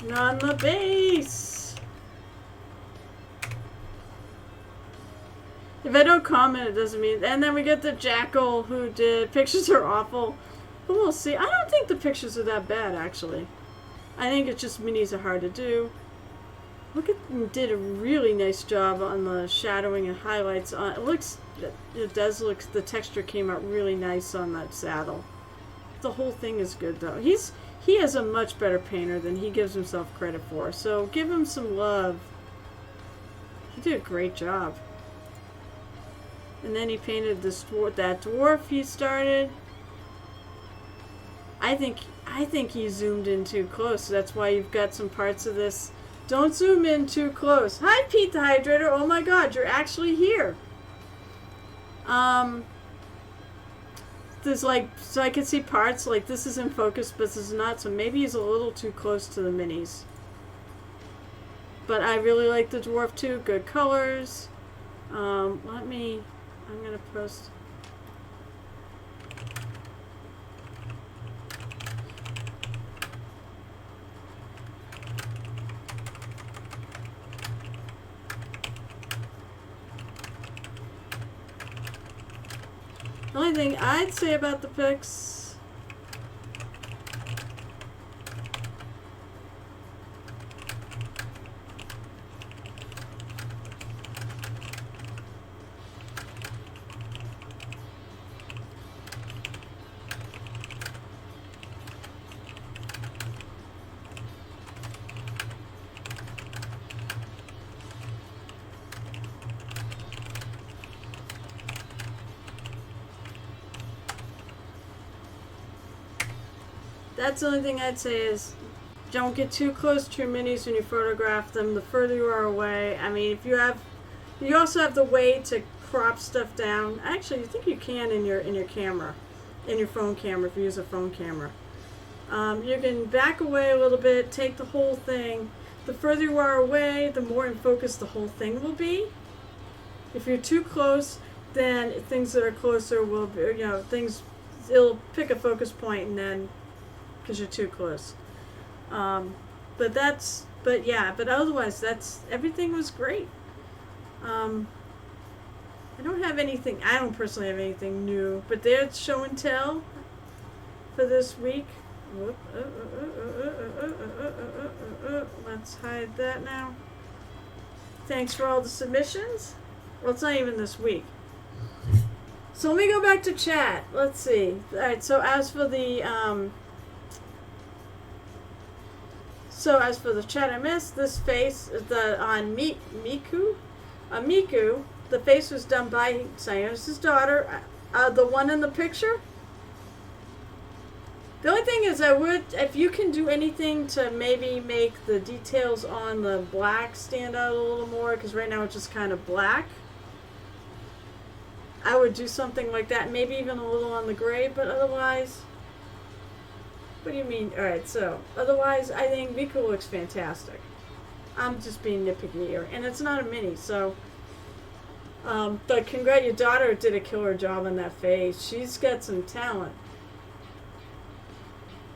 And on the base. If I don't comment, it doesn't mean. And then we get the Jackal who did pictures are awful, but we'll see. I don't think the pictures are that bad actually. I think it's just minis are hard to do. Look at did a really nice job on the shadowing and highlights. It does look. The texture came out really nice on that saddle. The whole thing is good though. He is a much better painter than he gives himself credit for. So give him some love. He did a great job. And then he painted that dwarf he started. I think he zoomed in too close. That's why you've got some parts of this. Don't zoom in too close. Hi, Pete the Hydrator. Oh my God, you're actually here. There's so I can see parts like this is in focus, but this is not. So maybe he's a little too close to the minis. But I really like the dwarf too. Good colors. I'm gonna post. The only thing I'd say about the pics, that's the only thing I'd say is don't get too close to your minis when you photograph them. The further you are away, I mean, you also have the way to crop stuff down. Actually, I think you can in your camera, in your phone camera if you use a phone camera. You can back away a little bit, take the whole thing. The further you are away, the more in focus the whole thing will be. If you're too close, then things that are closer will be, it'll pick a focus point and then. Because you're too close. But otherwise everything was great. I don't personally have anything new, but there's show and tell for this week. Let's hide that now. Thanks for all the submissions. Well, it's not even this week. So let me go back to chat. Let's see. Alright, so as for the chat I missed, this face on Miku. Miku, the face was done by Sayon's daughter, the one in the picture. The only thing is if you can do anything to maybe make the details on the black stand out a little more, because right now it's just kind of black. I would do something like that, maybe even a little on the gray, but otherwise... What do you mean? Alright, so, otherwise, I think Miku looks fantastic. I'm just being nitpicky here. And it's not a mini, so... But your daughter did a killer job on that face. She's got some talent.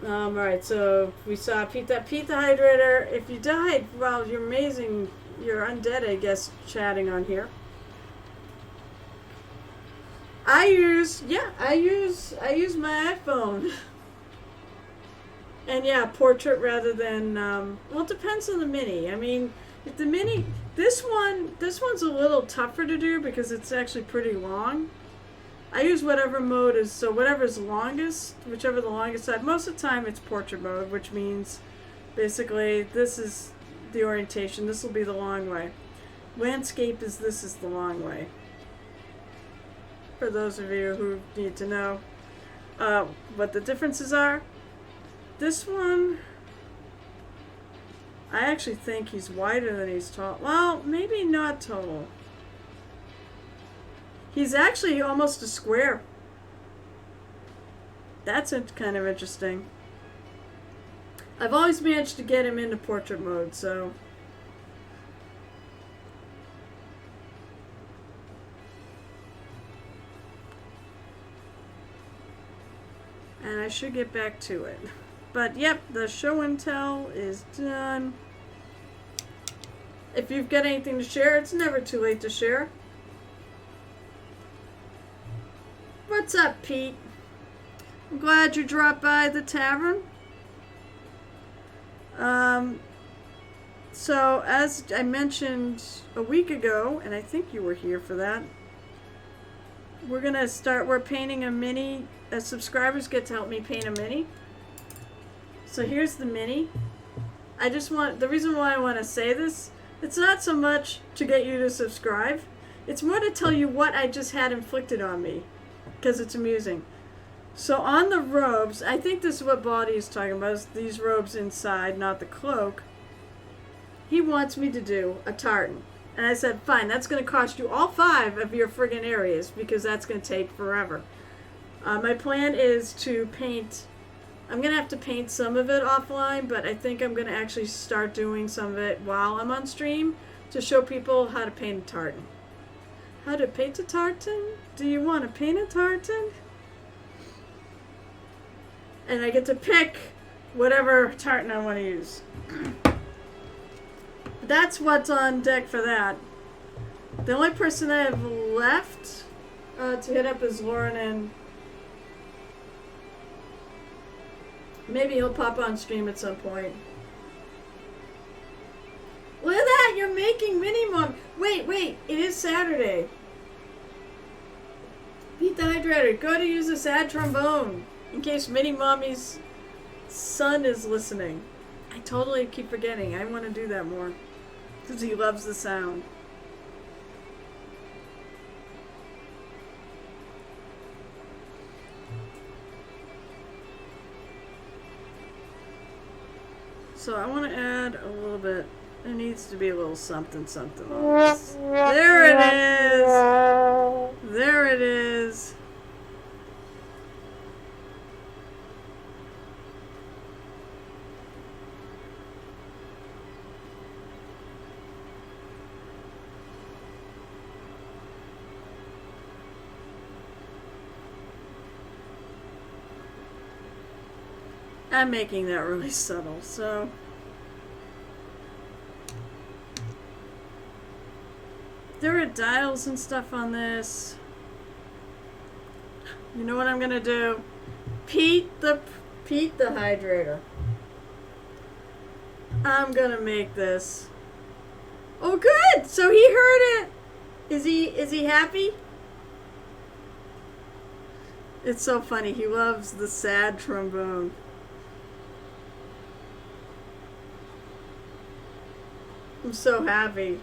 Alright, so we saw Pete the Hydrator. If you died, well, you're amazing. You're undead, I guess, chatting on here. I use my iPhone. And yeah, portrait rather than, well, it depends on the mini. I mean, if the mini, this one's a little tougher to do because it's actually pretty long. I use whatever mode is, so whatever's longest, whichever the longest side. Most of the time it's portrait mode, which means basically this is the orientation. This will be the long way. Landscape is this is the long way. For those of you who need to know what the differences are. This one, I actually think he's wider than he's tall. Well, maybe not tall. He's actually almost a square. That's kind of interesting. I've always managed to get him into portrait mode, so. And I should get back to it. But yep, the show and tell is done. If you've got anything to share, it's never too late to share. What's up, Pete? I'm glad you dropped by the tavern. So, as I mentioned a week ago, and I think you were here for that, we're painting a mini. Subscribers get to help me paint a mini. So here's the mini. The reason why I want to say this, it's not so much to get you to subscribe. It's more to tell you what I just had inflicted on me. Because it's amusing. So on the robes, I think this is what Baldy is talking about, is these robes inside, not the cloak. He wants me to do a tartan. And I said, fine, that's going to cost you all 5 of your friggin' areas, because that's going to take forever. My plan is to paint. I'm going to have to paint some of it offline, but I think I'm going to actually start doing some of it while I'm on stream to show people how to paint a tartan. How to paint a tartan? Do you want to paint a tartan? And I get to pick whatever tartan I want to use. That's what's on deck for that. The only person I have left to hit up is Lauren, and maybe he'll pop on stream at some point. Look at that! You're making Mini Mom. Wait, it is Saturday. Pete the Hydrator, go to use a sad trombone in case Mini Mommy's son is listening. I totally keep forgetting. I want to do that more because he loves the sound. So I want to add a little bit. There needs to be a little something on this. There it is! There it is! I'm making that really subtle, so there are dials and stuff on this. You know what I'm gonna do? Pete the Hydrator. I'm gonna make this. Oh, good! So he heard it. Is he happy? It's so funny. He loves the sad trombone. I'm so happy.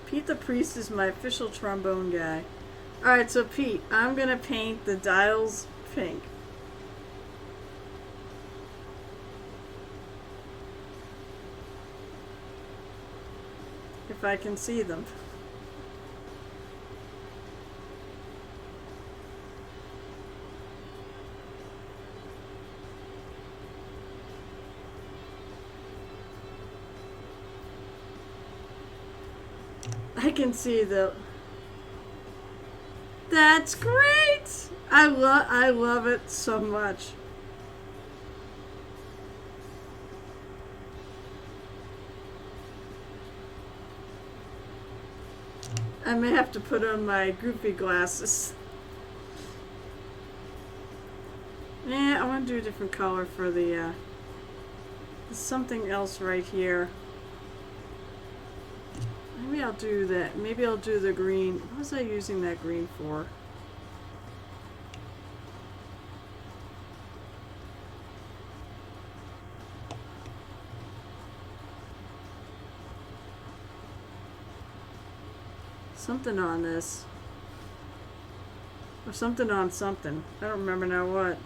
Pete the Priest is my official trombone guy. Alright, so Pete, I'm gonna paint the dials pink. If I can see them. I can see the. That's great! I love it so much. I may have to put on my goofy glasses. Yeah, I want to do a different color for the, there's something else right here. Maybe I'll do that. Maybe I'll do the green. What was I using that green for? Something on this. Or something on something. I don't remember now what.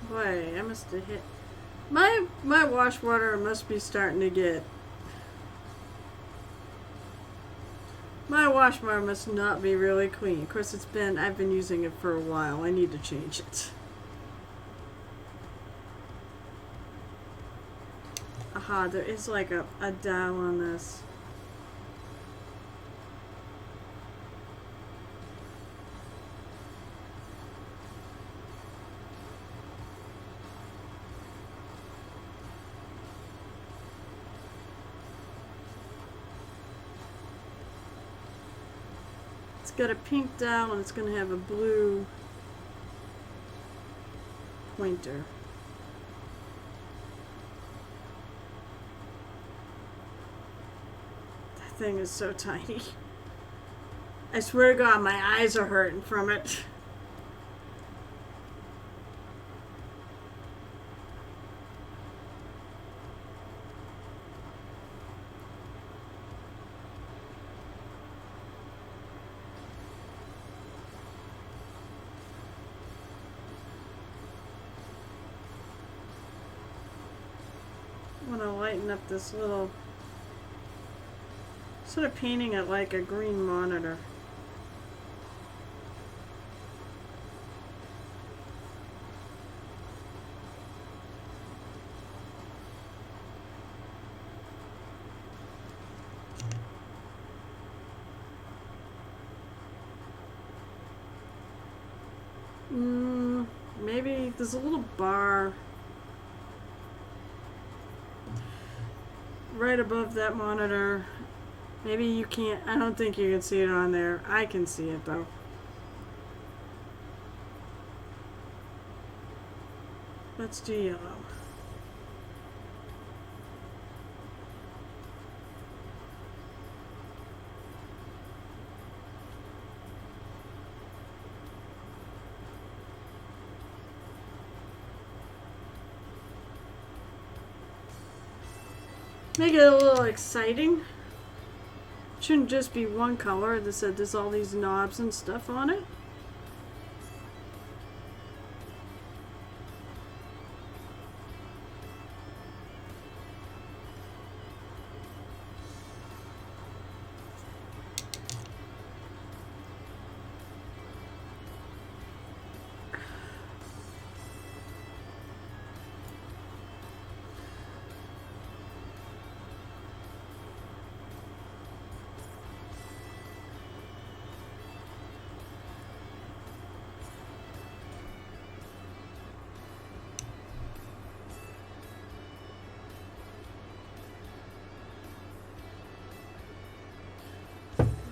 Boy, I must have hit my wash water must be starting to get. My wash water must not be really clean. Of course, I've been using it for a while. I need to change it. Aha, there is like a dial on this. It's got a pink dial and it's going to have a blue pointer. That thing is so tiny. I swear to God, my eyes are hurting from it. I want to lighten up this little, sort of painting it like a green monitor. Maybe there's a little bar right above that monitor. Maybe you can't, I don't think you can see it on there. I can see it though. Let's do yellow. Make it a little exciting. Shouldn't just be one color. There's all these knobs and stuff on it.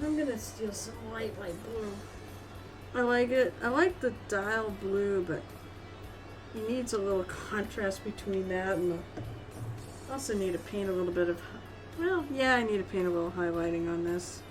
I'm gonna steal some light blue. I like it. I like the dial blue, but it needs a little contrast between that and I also need to paint a little bit of, well, yeah, I need to paint a little highlighting on this.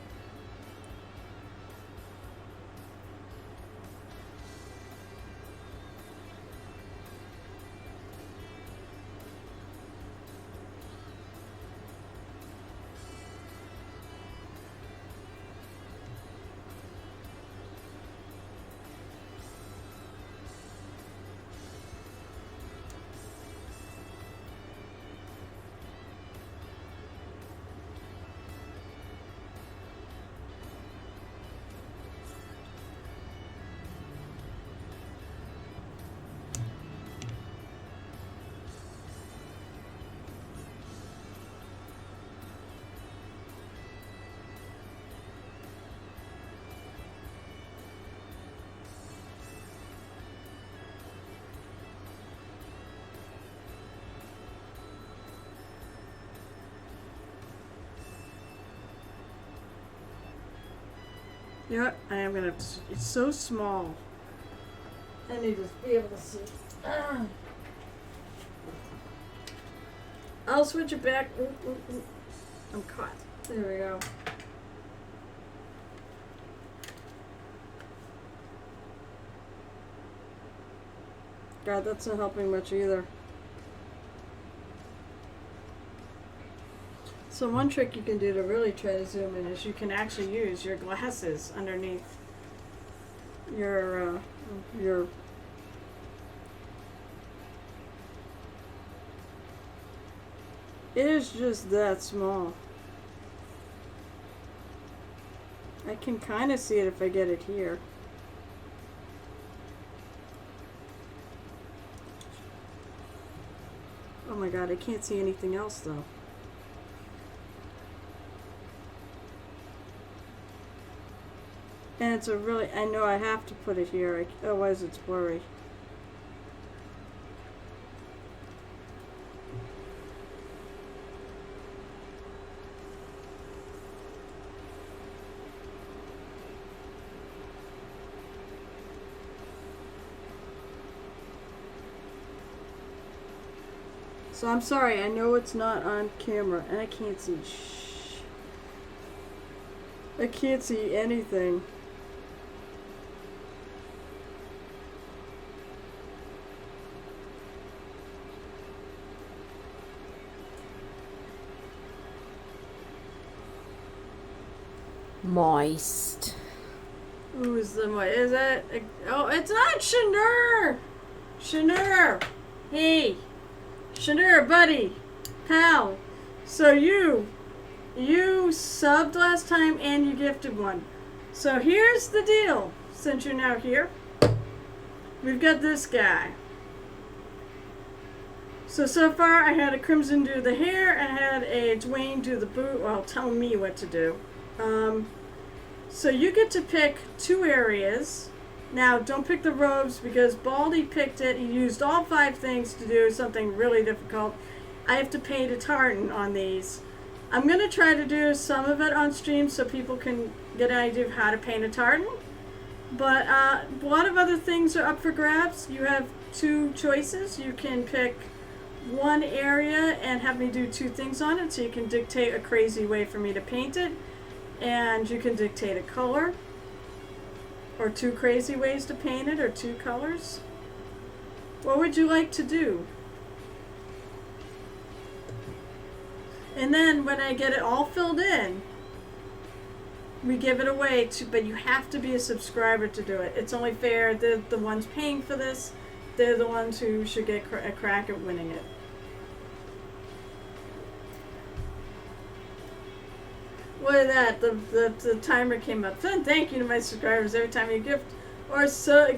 You know what? I am gonna have to. It's so small. I need to be able to see. I'll switch it back. Ooh, ooh, ooh. I'm caught. There we go. God, that's not helping much either. So one trick you can do to really try to zoom in is you can actually use your glasses underneath your it is just that small. I can kind of see it if I get it here. Oh my God, I can't see anything else though. And it's a really, I know I have to put it here, otherwise it's blurry. So I'm sorry, I know it's not on camera, and I can't see I can't see anything. Moist. Who's the is that? Oh, it's not Shanur! Shanur! Hey! Shanur, buddy! Pal! So you subbed last time and you gifted one. So here's the deal, since you're now here. We've got this guy. So far I had a Crimson do the hair and I had a Dwayne do the boot, well, tell me what to do. So you get to pick 2 areas. Now, don't pick the robes because Baldy picked it. He used all 5 things to do something really difficult. I have to paint a tartan on these. I'm going to try to do some of it on stream so people can get an idea of how to paint a tartan. But a lot of other things are up for grabs. You have 2 choices. You can pick 1 area and have me do 2 things on it, so you can dictate a crazy way for me to paint it. And you can dictate a color, or 2 crazy ways to paint it, or 2 colors. What would you like to do? And then when I get it all filled in, we give it away to, but you have to be a subscriber to do it. It's only fair. They're the ones paying for this. They're the ones who should get a crack at winning it. Look at that, the timer came up. Thank you to my subscribers. Every time you gift or sub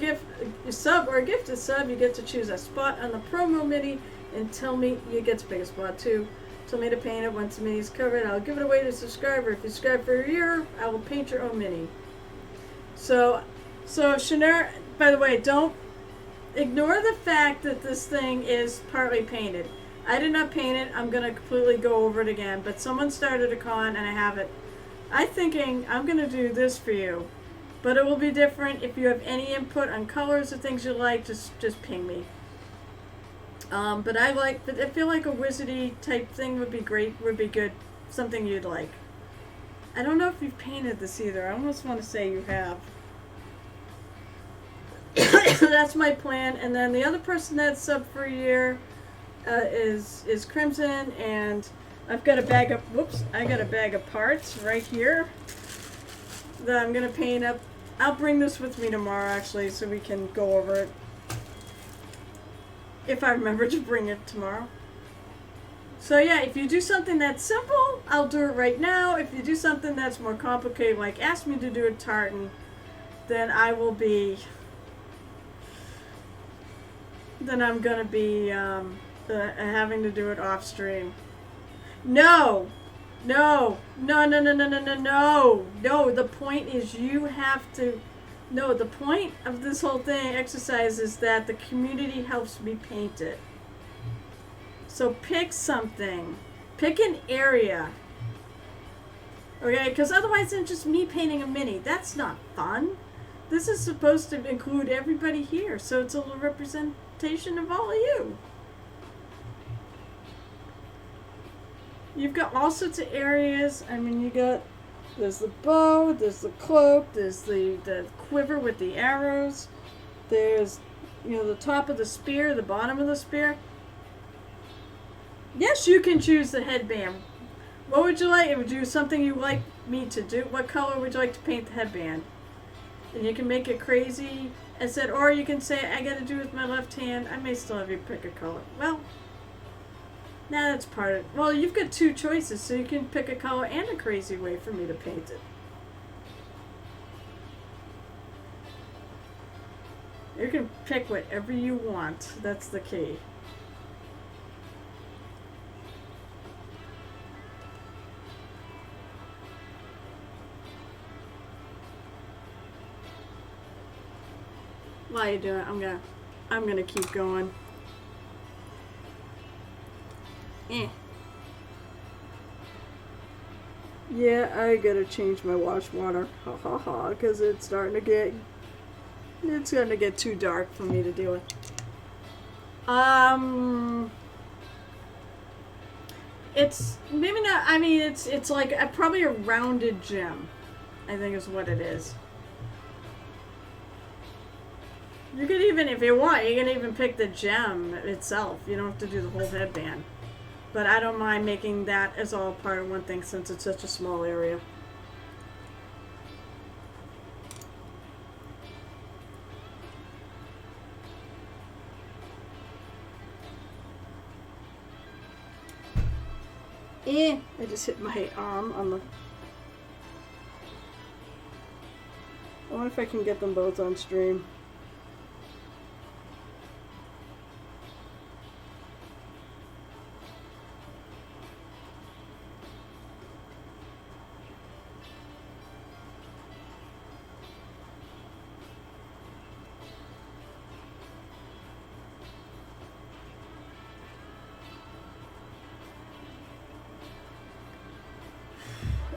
or gift a sub, you get to choose a spot on the promo mini and tell me you get to pick a spot too. Tell me to paint it. Once the mini is covered, I'll give it away to a subscriber. If you subscribe for a year, I will paint your own mini. So Shanur, by the way, don't ignore the fact that this thing is partly painted. I did not paint it. I'm going to completely go over it again. But someone started a con and I have it. I'm thinking I'm going to do this for you. But it will be different. If you have any input on colors or things you like, just ping me. But I feel like a wizardy type thing would be great. Would be good. Something you'd like. I don't know if you've painted this either. I almost want to say you have. That's my plan. And then the other person that's sub for a year is Crimson, and I've got a bag of I got a bag of parts right here that I'm gonna paint up. I'll bring this with me tomorrow actually, so we can go over it if I remember to bring it tomorrow. So yeah, if you do something that's simple, I'll do it right now. If you do something that's more complicated, like ask me to do a tartan, then I'm gonna be having to do it off stream. No. The point is you have to. No, the point of this whole exercise is that the community helps me paint it. So pick something. Pick an area. Okay, because otherwise it's just me painting a mini. That's not fun. This is supposed to include everybody here, so it's a little representation of all of you. You've got all sorts of areas. I mean, there's the bow, there's the cloak, there's the quiver with the arrows, there's, the top of the spear, the bottom of the spear. Yes, you can choose the headband. What would you like? Would you something you like me to do? What color would you like to paint the headband? And you can make it crazy. I said, or you can say, I gotta do it with my left hand. I may still have you pick a color. Well, now that's part of it. Well, you've got two choices, so you can pick a color and a crazy way for me to paint it. You can pick whatever you want. That's the key. While you do it, I'm gonna keep going. Yeah, I gotta change my wash water. Ha ha ha, because it's starting to get too dark for me to deal with. It's maybe not. I mean, it's like probably a rounded gem, I think is what it is. You could even, if you want, you can even pick the gem itself. You don't have to do the whole headband. But I don't mind making that as all part of one thing since it's such a small area. I just hit my arm on the... I wonder if I can get them both on stream.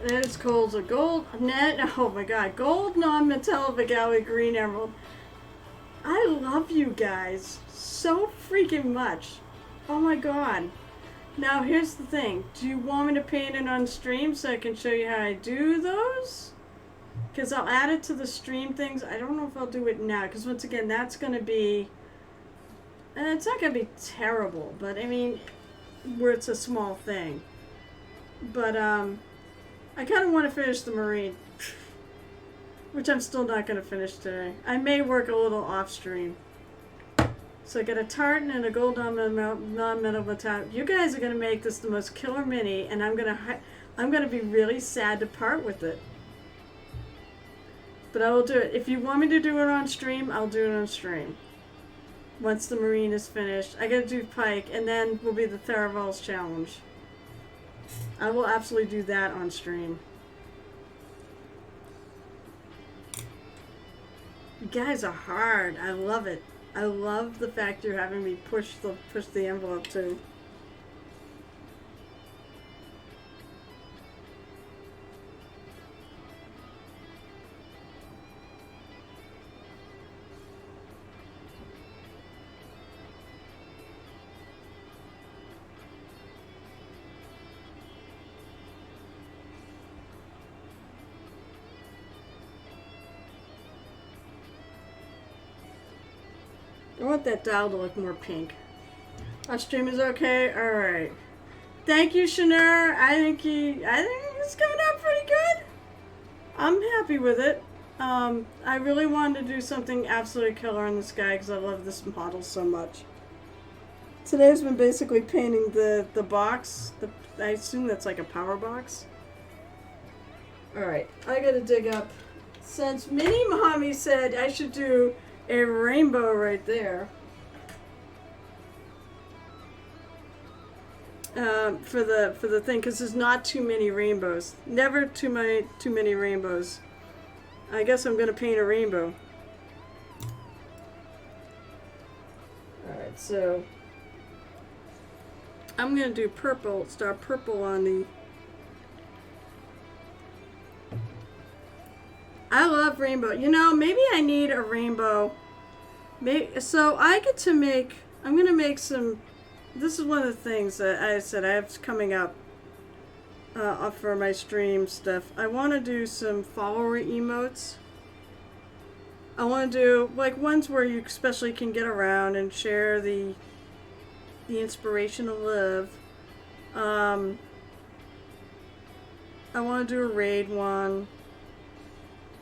That is cold. A gold net. Oh my god. Gold non-metallic alley green emerald. I love you guys so freaking much. Oh my god. Now here's the thing. Do you want me to paint it on stream so I can show you how I do those? Because I'll add it to the stream things. I don't know if I'll do it now. Because once again, that's going to be... it's not going to be terrible. But I mean, where it's a small thing. But, I kind of want to finish the marine, which I'm still not going to finish today. I may work a little off stream. So I got a tartan and a gold non-metal metallic. You guys are going to make this the most killer mini, and I'm going to be really sad to part with it. But I will do it. If you want me to do it on stream, I'll do it on stream. Once the marine is finished, I got to do Pike, and then will be the Theraval's challenge. I will absolutely do that on stream. You guys are hard. I love it. I love the fact you're having me push the envelope too. I want that dial to look more pink. Our stream is okay? Alright. Thank you, Shanur. I think it's coming out pretty good. I'm happy with it. I really wanted to do something absolutely killer in the sky because I love this model so much. Today's been basically painting the box. I assume that's like a power box. Alright, I gotta dig up. Since Minnie Mommy said I should do a rainbow right there. For the thing, because there's not too many rainbows. Never too many rainbows. I guess I'm gonna paint a rainbow. Alright, so I'm gonna do purple, star purple on I love rainbow. You know, maybe I need a rainbow. So I get to make, I'm going to make some, this is one of the things that I said I have coming up for my stream stuff. I want to do some follower emotes. I want to do like ones where you especially can get around and share the inspiration of love. I want to do a raid one.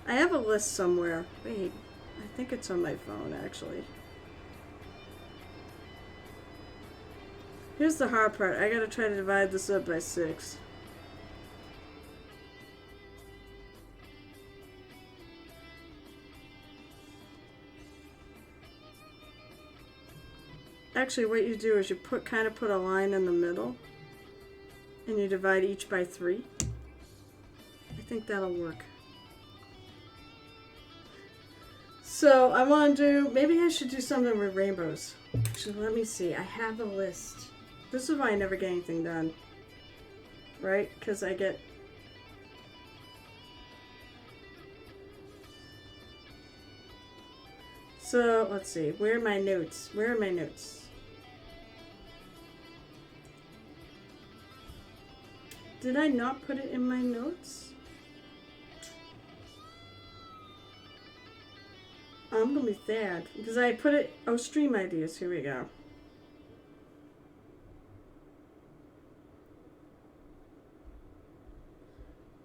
I have a list somewhere. Wait, I think it's on my phone actually. Here's the hard part. I gotta try to divide this up by 6. Actually, what you do is you kind of put a line in the middle, and you divide each by 3. I think that'll work. So I want to do, maybe I should do something with rainbows. Actually, let me see. I have a list. This is why I never get anything done. Right? Because I get... So, let's see. Where are my notes? Where are my notes? Did I not put it in my notes? I'm gonna be sad because I put it. Oh, stream ideas. Here we go.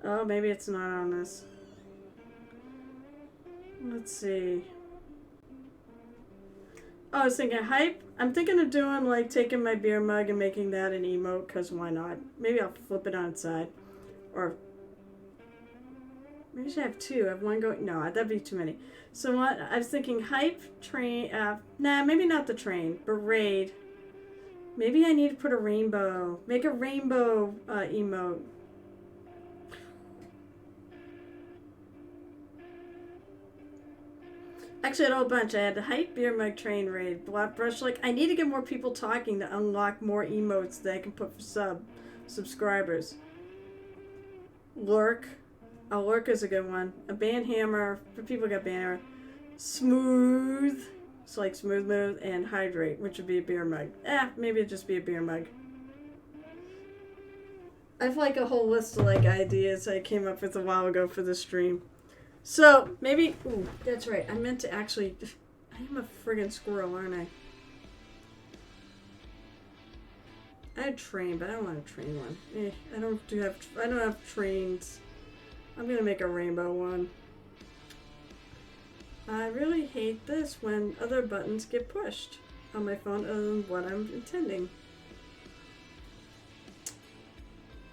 Oh, maybe it's not on this. Let's see. Oh, I was thinking hype. I'm thinking of doing like taking my beer mug and making that an emote because why not? Maybe I'll flip it on its side. Or maybe I should have 2. I have one going. No, that'd be too many. So what? I was thinking hype, train. Nah, maybe not the train, but raid. Maybe I need to put a rainbow. Make a rainbow emote. Actually, I had a whole bunch. I had the hype, beer mug, train, raid, block brush. Like, I need to get more people talking to unlock more emotes that I can put for subscribers. Lurk. Oh, lurk is a good one. A band hammer for people who got band hammer. Smooth. It's like smooth move and hydrate, which would be a beer mug. Maybe it'd just be a beer mug. I have like a whole list of like ideas I came up with a while ago for the stream. So, maybe... Ooh, that's right. I meant to actually... I am a friggin' squirrel, aren't I? I had train, but I don't want a train one. I don't have trains. I'm gonna make a rainbow one. I really hate this when other buttons get pushed on my phone other than what I'm intending.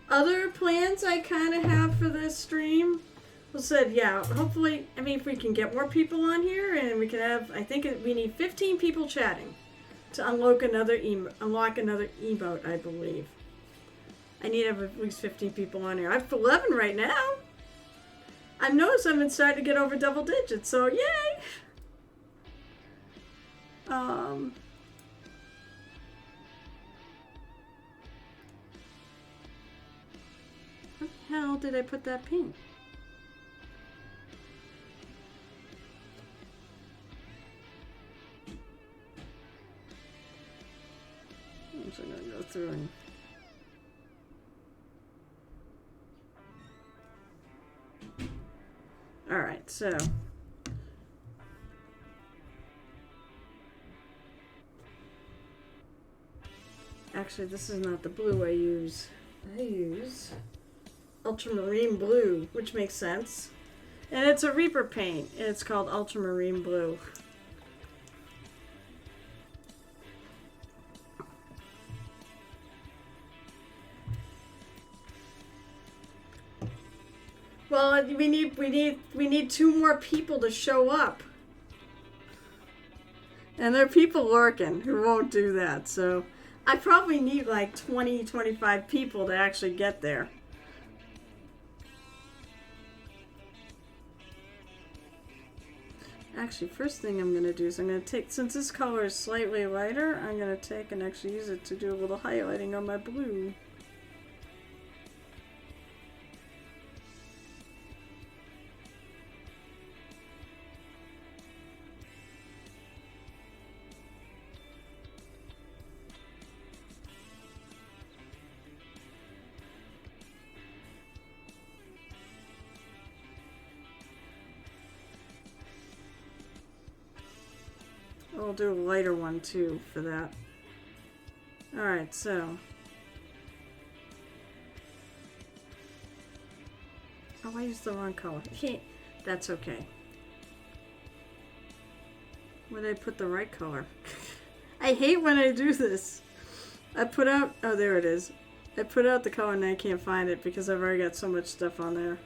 Other plans I kind of have for this stream... Well said, yeah, hopefully, I mean, if we can get more people on here and we can have, I think we need 15 people chatting to unlock another emote, I believe. I need to have at least 15 people on here. I have 11 right now. I've noticed I've been starting to get over double digits, so yay! Where the hell did I put that paint? I'm going to go through and... Alright, so... Actually, this is not the blue I use. I use ultramarine blue, which makes sense. And it's a Reaper paint. And it's called ultramarine blue. Well, we need 2 more people to show up. And there are people lurking who won't do that, so I probably need like 20, 25 people to actually get there. Actually, first thing I'm going to do is I'm going to take, since this color is slightly lighter, I'm going to take and actually use it to do a little highlighting on my blue. I'll do a lighter one too for that. Alright, so. Oh, I used the wrong color. That's okay. Where did I put the right color? I hate when I do this. I put out, oh, there it is. I put out the color and I can't find it because I've already got so much stuff on there.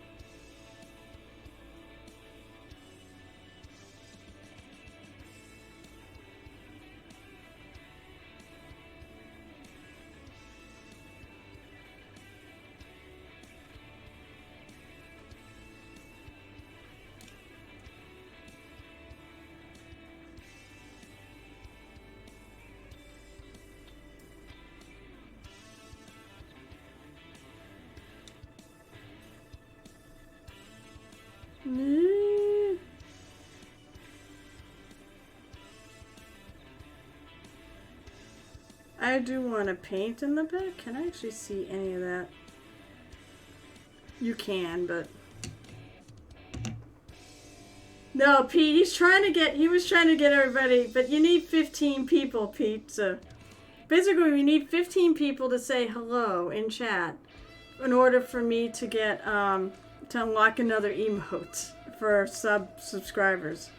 I do want to paint in the back. Can I actually see any of that? You can, but... No, Pete, he was trying to get everybody, but you need 15 people, Pete. So basically, we need 15 people to say hello in chat in order for me to get, to unlock another emote for subscribers.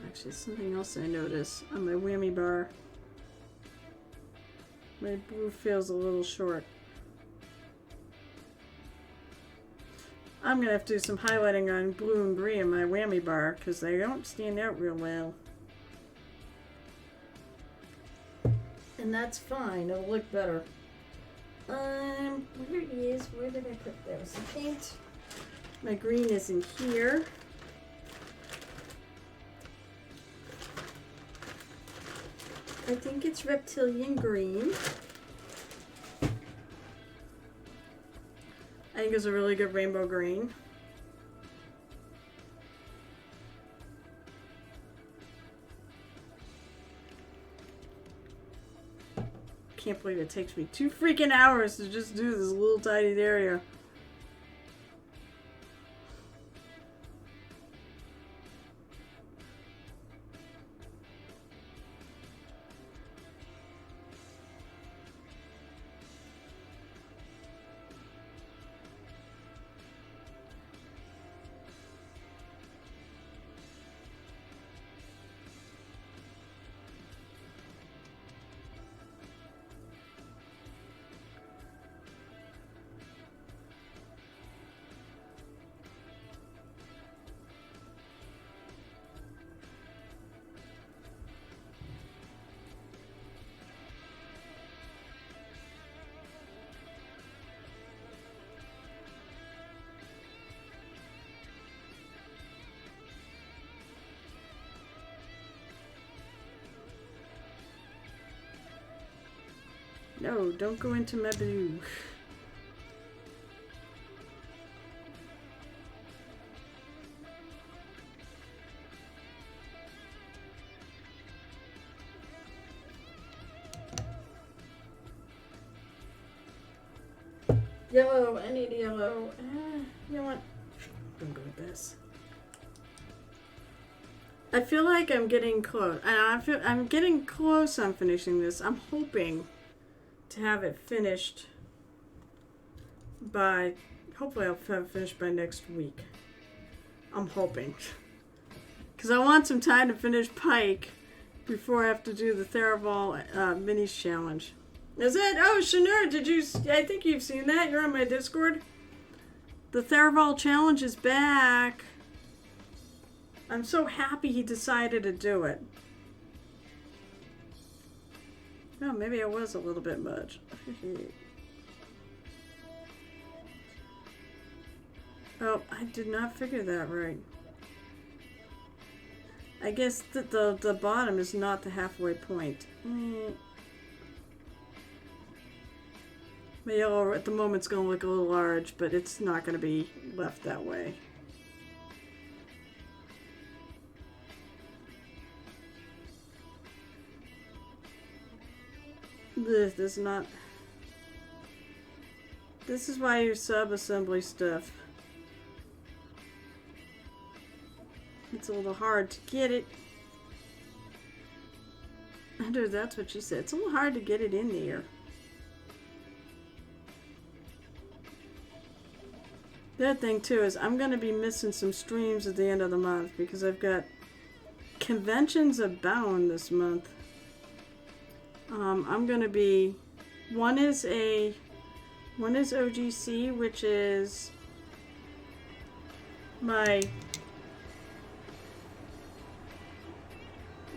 Actually, something else I noticed on my whammy bar. My blue feels a little short. I'm going to have to do some highlighting on blue and green in my whammy bar because they don't stand out real well. And that's fine. It'll look better. Where it is? Where did I put those? The paint. My green is in here. I think it's reptilian green. I think it's a really good rainbow green. Can't believe it takes me 2 freaking hours to just do this little tiny area. No, don't go into my blue. Yellow, I need yellow. You know what? I'm gonna go with this. I feel like I'm getting close. I'm getting close on finishing this. I'm hoping to have it finished by, hopefully I'll have it finished by next week. I'm hoping. Because I want some time to finish Pike before I have to do the Theraval Minis Challenge. Is it? Oh, Shanur, did you, I think you've seen that. You're on my Discord. The Theraval Challenge is back. I'm so happy he decided to do it. Oh, maybe I was a little bit much. Oh, I did not figure that right. I guess that the bottom is not the halfway point. My yellow at the moment's going to look a little large, but it's not going to be left that way. This is not... This is why you sub-assembly stuff. It's a little hard to get it. That's what she said. It's a little hard to get it in there. The other thing too is I'm going to be missing some streams at the end of the month because I've got conventions abound this month. I'm going to be... One is OGC, which is my...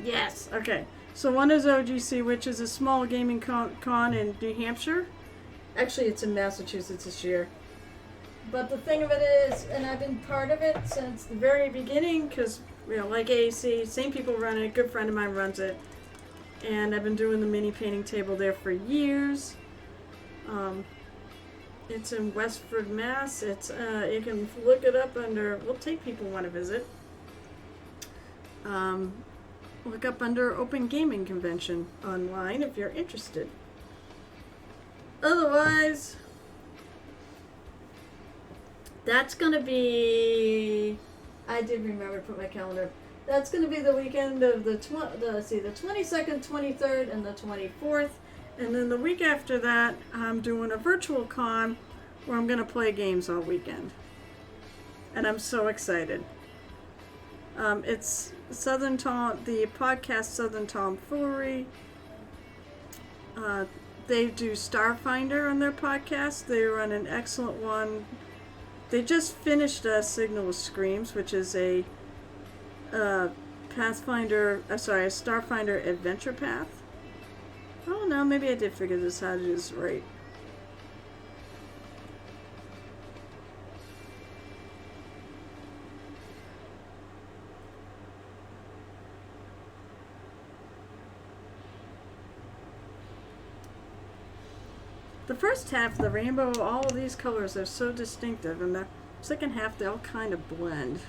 Yes, okay. So one is OGC, which is a small gaming con in New Hampshire. Actually, it's in Massachusetts this year. But the thing of it is, and I've been part of it since the very beginning, because, you know, like AAC, same people run it, a good friend of mine runs it. And I've been doing the mini painting table there for years. It's in Westford, Mass. It's you can look it up under, we'll take people who want to visit. Look up under Open Gaming Convention online if you're interested. Otherwise, that's going to be... I did remember to put my calendar. That's going to be the weekend of the 22nd, 23rd, and the 24th. And then the week after that, I'm doing a virtual con where I'm going to play games all weekend. And I'm so excited. It's Southern Tom, the podcast Southern Tomfoolery. They do Starfinder on their podcast. They run an excellent one. They just finished Signal of Screams, which is a Starfinder adventure path. Oh no, maybe I did figure this out. It is right. The first half, the rainbow, all of these colors are so distinctive, and the second half, they all kind of blend.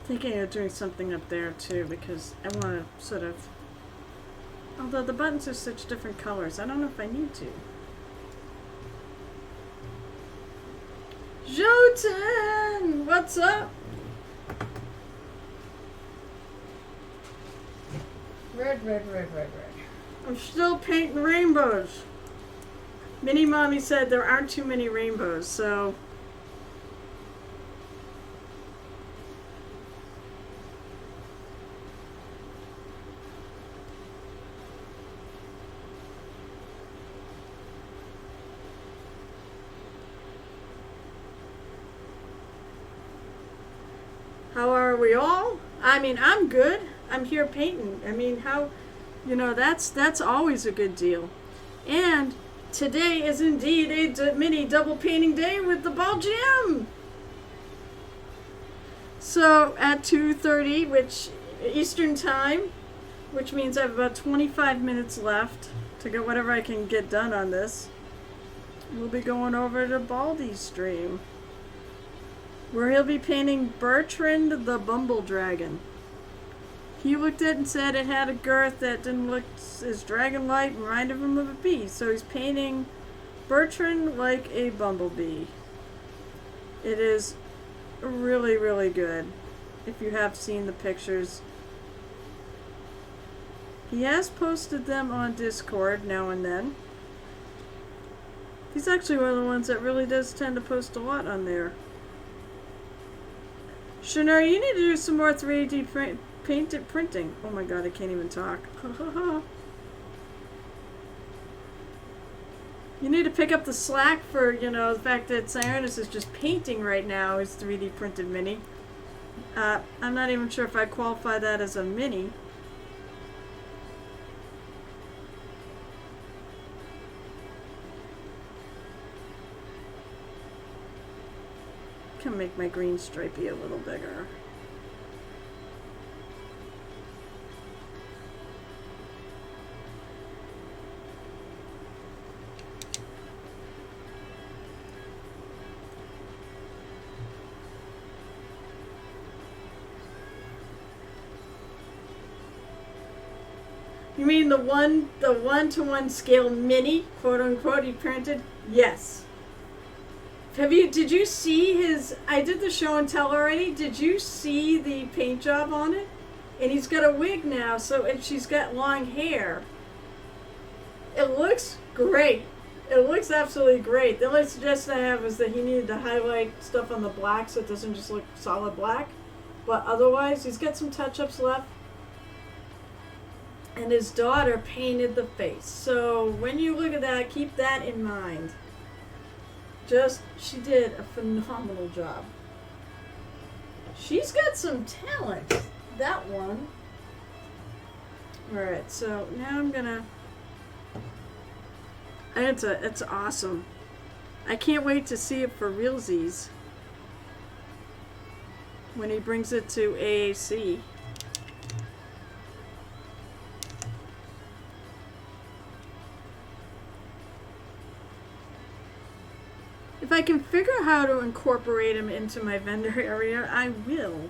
Thinking of doing something up there too, because I want to sort of, although the buttons are such different colors, I don't know if I need to. Jotun! What's up? Red, red, red, red, red. I'm still painting rainbows. Mini Mommy said there aren't too many rainbows, so... How are we all? I mean, I'm good. I'm here painting. I mean, how, you know, that's always a good deal. And today is indeed a mini double painting day with the Ball Gym. So at 2:30, which Eastern time, which means I have about 25 minutes left to get whatever I can get done on this. We'll be going over to Baldy's stream, where he'll be painting Bertrand the Bumble Dragon. He looked at it and said it had a girth that didn't look as dragon-like and reminded him of a bee. So he's painting Bertrand like a bumblebee. It is really, really good. If you have seen the pictures. He has posted them on Discord now and then. He's actually one of the ones that really does tend to post a lot on there. Shannara, you need to do some more 3D painted printing. Oh my god, I can't even talk. You need to pick up the slack for, you know, the fact that Cyanus is just painting right now his 3D printed mini. I'm not even sure if I qualify that as a mini. Can make my green stripey a little bigger. You mean the one-to-one scale mini, quote unquote, he printed? Yes. Did you see his, I did the show and tell already, did you see the paint job on it? And he's got a wig now, and she's got long hair. It looks great. It looks absolutely great. The only suggestion I have is that he needed to highlight stuff on the black so it doesn't just look solid black. But otherwise, he's got some touch-ups left. And his daughter painted the face. So when you look at that, keep that in mind. She did a phenomenal job. She's got some talent, that one. Alright, so now I'm gonna... It's awesome. I can't wait to see it for realsies when he brings it to AAC. If I can figure out how to incorporate him into my vendor area, I will.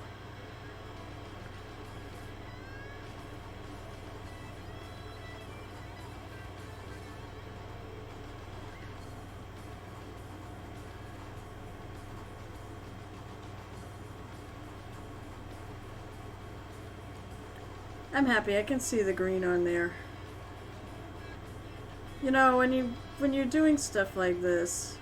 I'm happy I can see the green on there. You know, when you're doing stuff like this,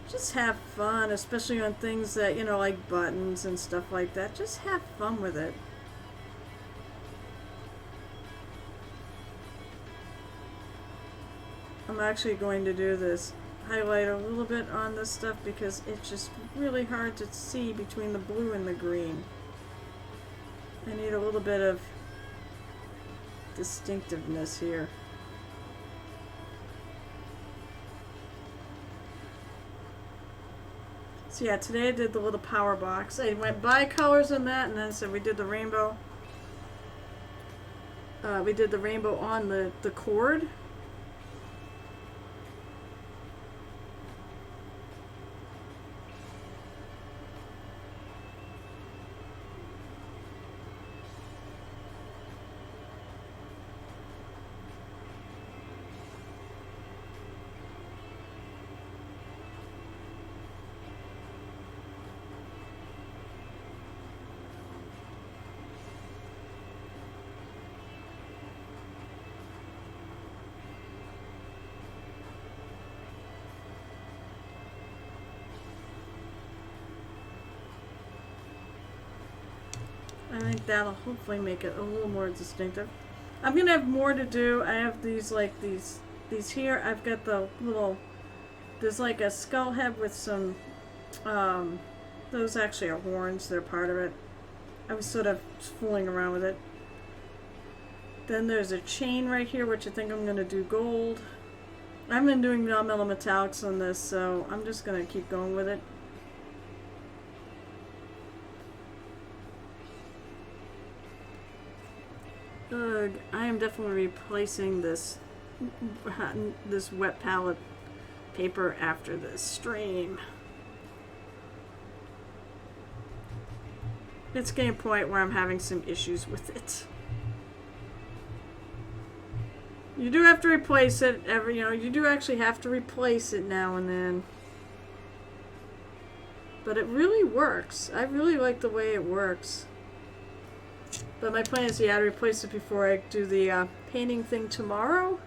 just have fun, especially on things that, you know, like buttons and stuff like that. Just have fun with it. I'm actually going to do this, highlight a little bit on this stuff because it's just really hard to see between the blue and the green. I need a little bit of distinctiveness here. So yeah, today I did the little power box. I went by colors in that, and then so we did the rainbow. We did the rainbow on the cord. I think that'll hopefully make it a little more distinctive. I'm gonna have more to do. I have these these here. I've got the little, there's like a skull head with some, those actually are horns. They're part of it. I was sort of fooling around with it. Then there's a chain right here, which I think I'm gonna do gold. I've been doing non-metal metallics on this, so I'm just gonna keep going with it. I am definitely replacing this wet palette paper after this stream. It's getting a point where I'm having some issues with it. You do have to replace it you do actually have to replace it now and then. But it really works. I really like the way it works. But my plan is, to replace it before I do the painting thing tomorrow.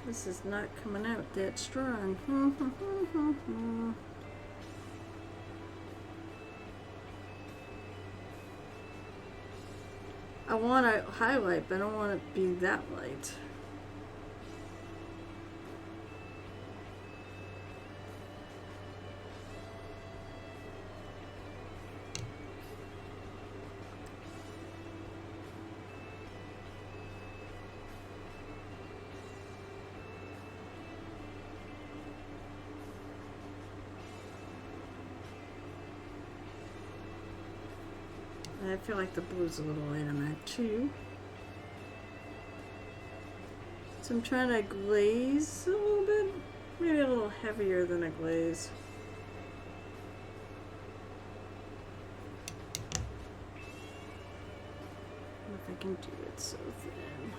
This is not coming out that strong. I want to highlight, but I don't want it to be that light. I feel like the blue's a little light on that too. So I'm trying to glaze a little bit. Maybe a little heavier than a glaze. If I can do it so thin.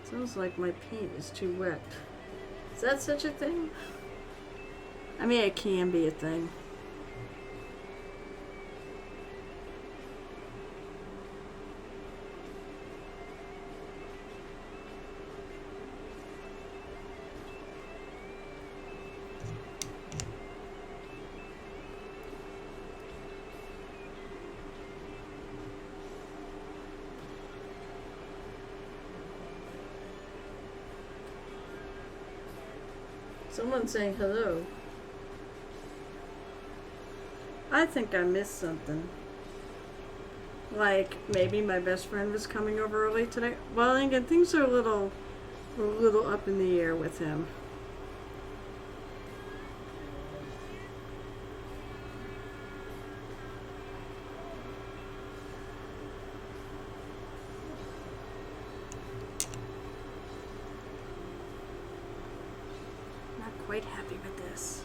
Sounds like my paint is too wet. Is that such a thing? I mean, it can be a thing. Someone's saying hello. I think I missed something. Like, maybe my best friend was coming over early today. Well, again, things are a little up in the air with him. Not quite happy with this.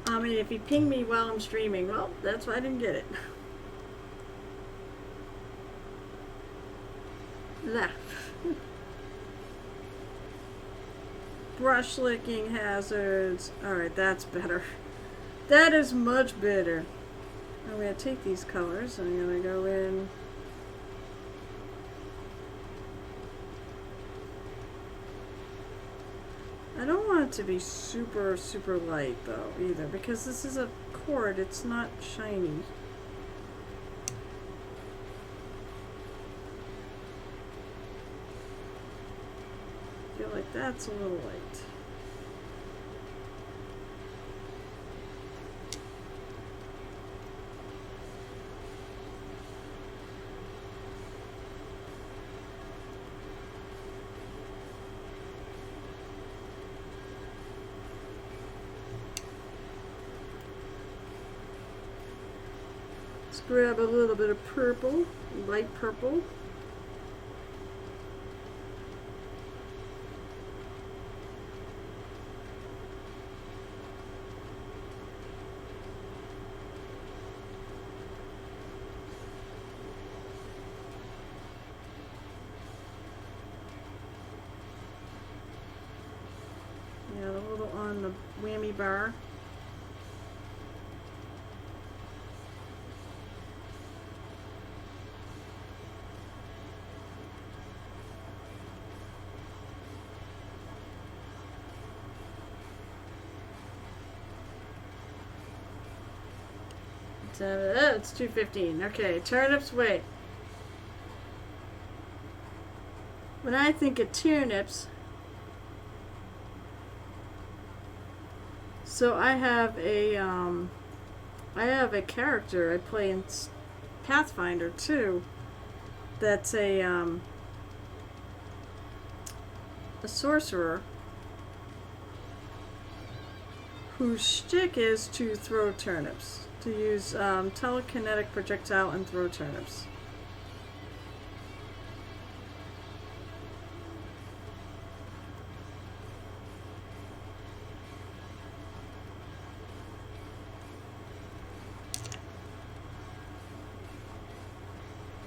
I mean, if you ping me while I'm streaming, well, that's why I didn't get it. Left. Brush licking hazards. Alright, that's better. That is much better. I'm going to take these colors. I'm going to go in. I don't want it to be super, super light though either, because this is a cord, it's not shiny. I feel like that's a little light. Let's grab a little bit of purple, light purple. Yeah, a little on the whammy bar. It's 2:15. Okay, turnips, wait. When I think of turnips, so I have a character I play in Pathfinder too. That's a sorcerer whose shtick is to throw turnips. To use telekinetic projectile and throw turnips.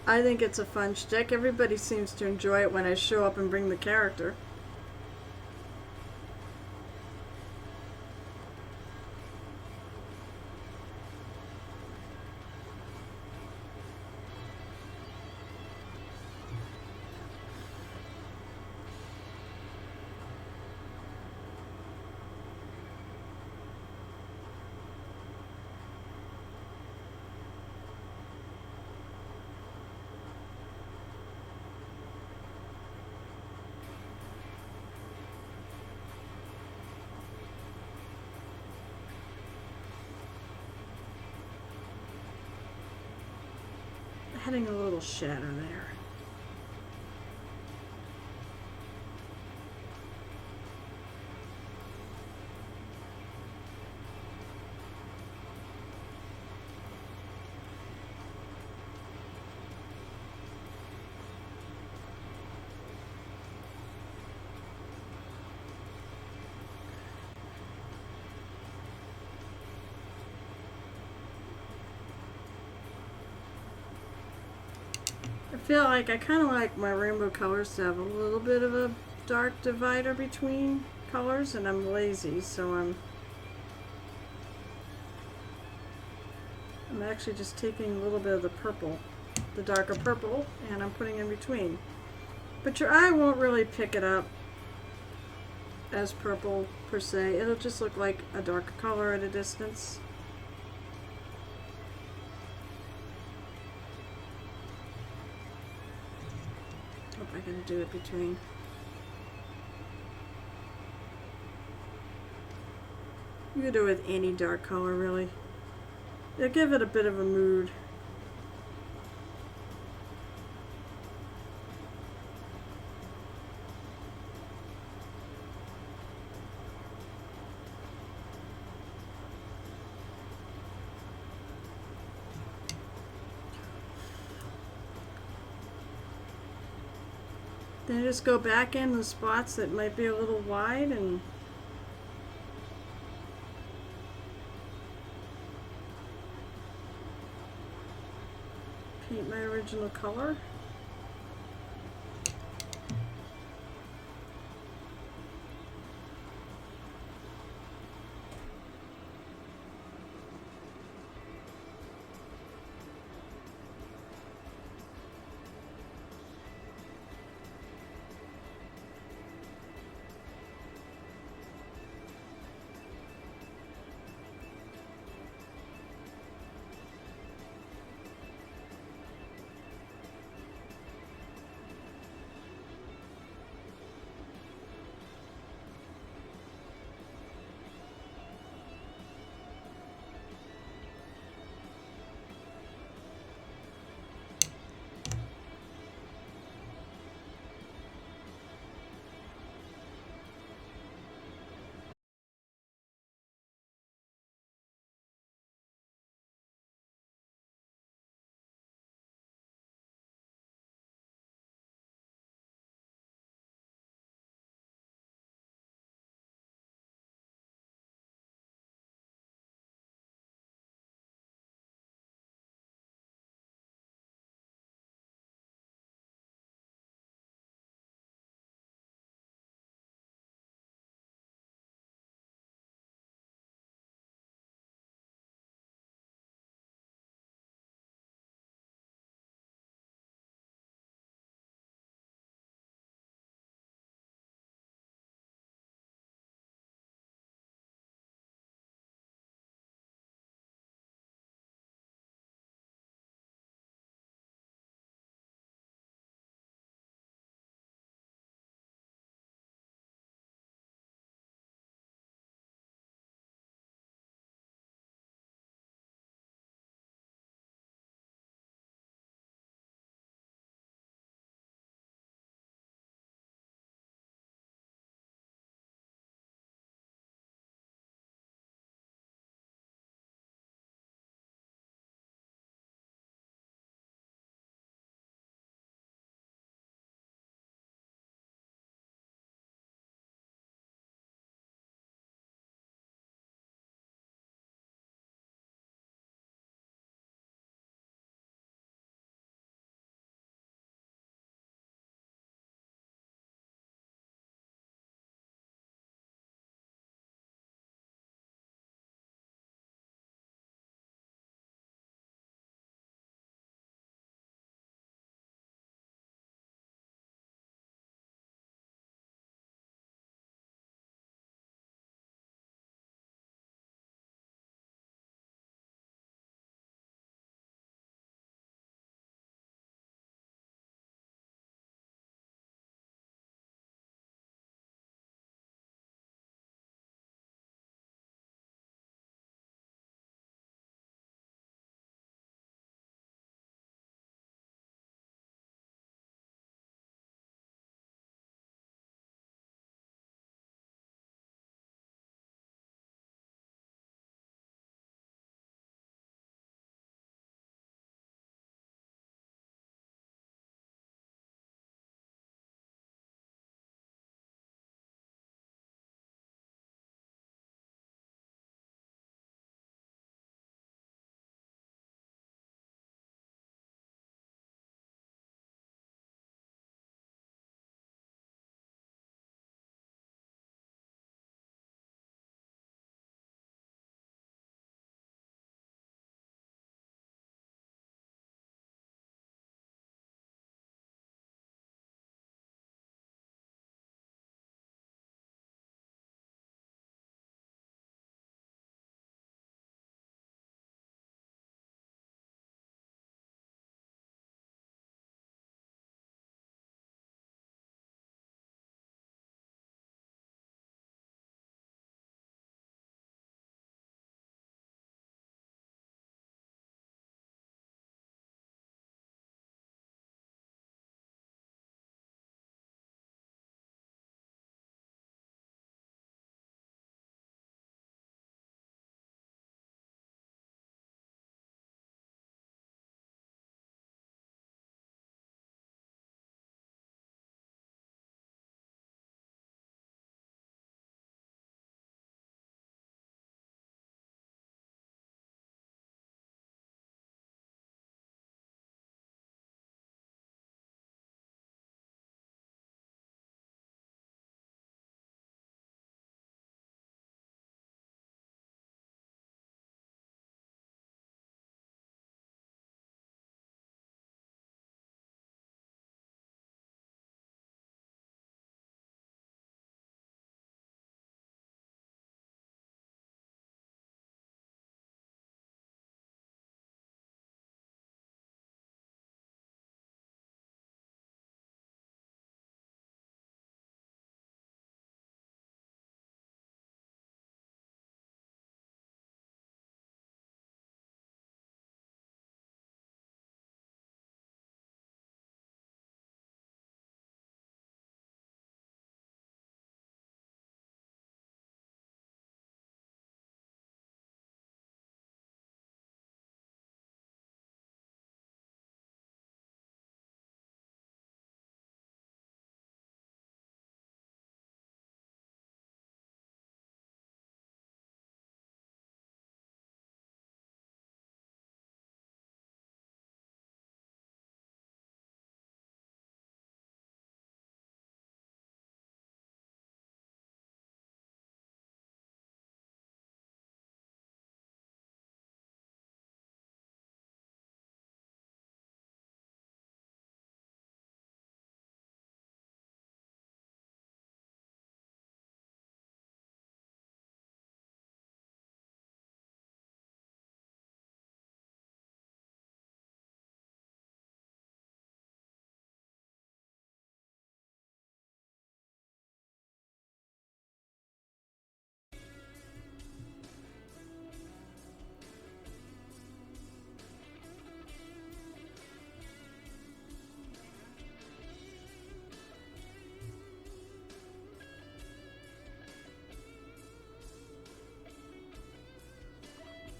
I think it's a fun shtick. Everybody seems to enjoy it when I show up and bring the character. adding a little shadow there. I feel like I kind of like my rainbow colors to have a little bit of a dark divider between colors, and I'm lazy, so I'm actually just taking a little bit of the purple, the darker purple, and I'm putting in between. But your eye won't really pick it up as purple per se. It'll just look like a darker color at a distance. Hope I can do it between. You can do it with any dark color, really. It'll give it a bit of a mood. Then just go back in the spots that might be a little wide and paint my original color.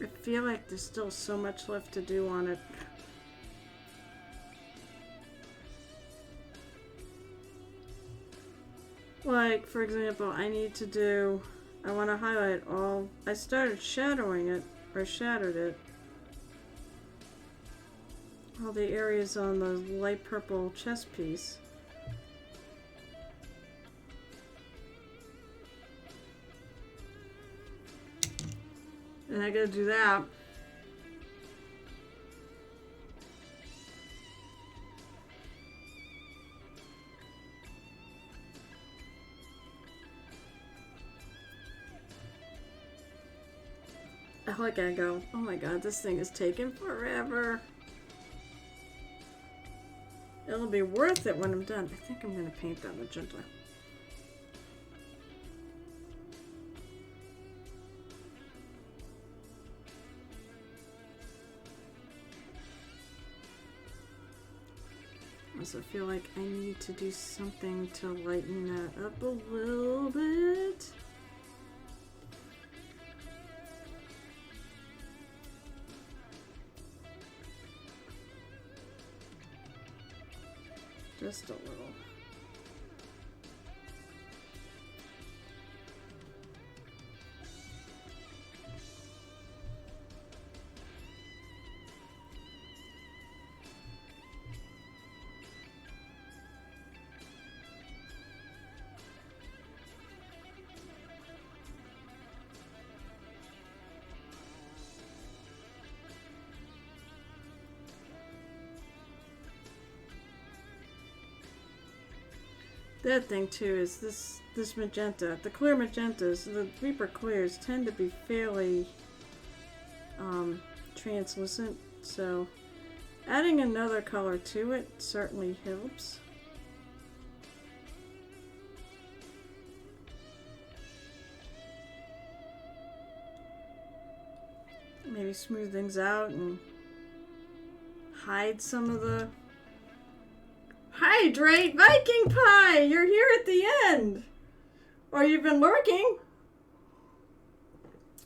I feel like there's still so much left to do on it. Like, for example, I want to highlight all, I started shadowing it, or shadowed it. All the areas on the light purple chest piece. And I gotta do that. Oh, I gotta go. Oh my god, this thing is taking forever. It'll be worth it when I'm done. I think I'm gonna paint that magenta. I also feel like I need to do something to lighten that up a little bit. Just a little. The other thing too is this magenta. The clear magentas, the Reaper clears tend to be fairly translucent, so adding another color to it certainly helps. Maybe smooth things out and hide some of the... Hydrate Viking Pie! You're here at the end! Or you've been lurking.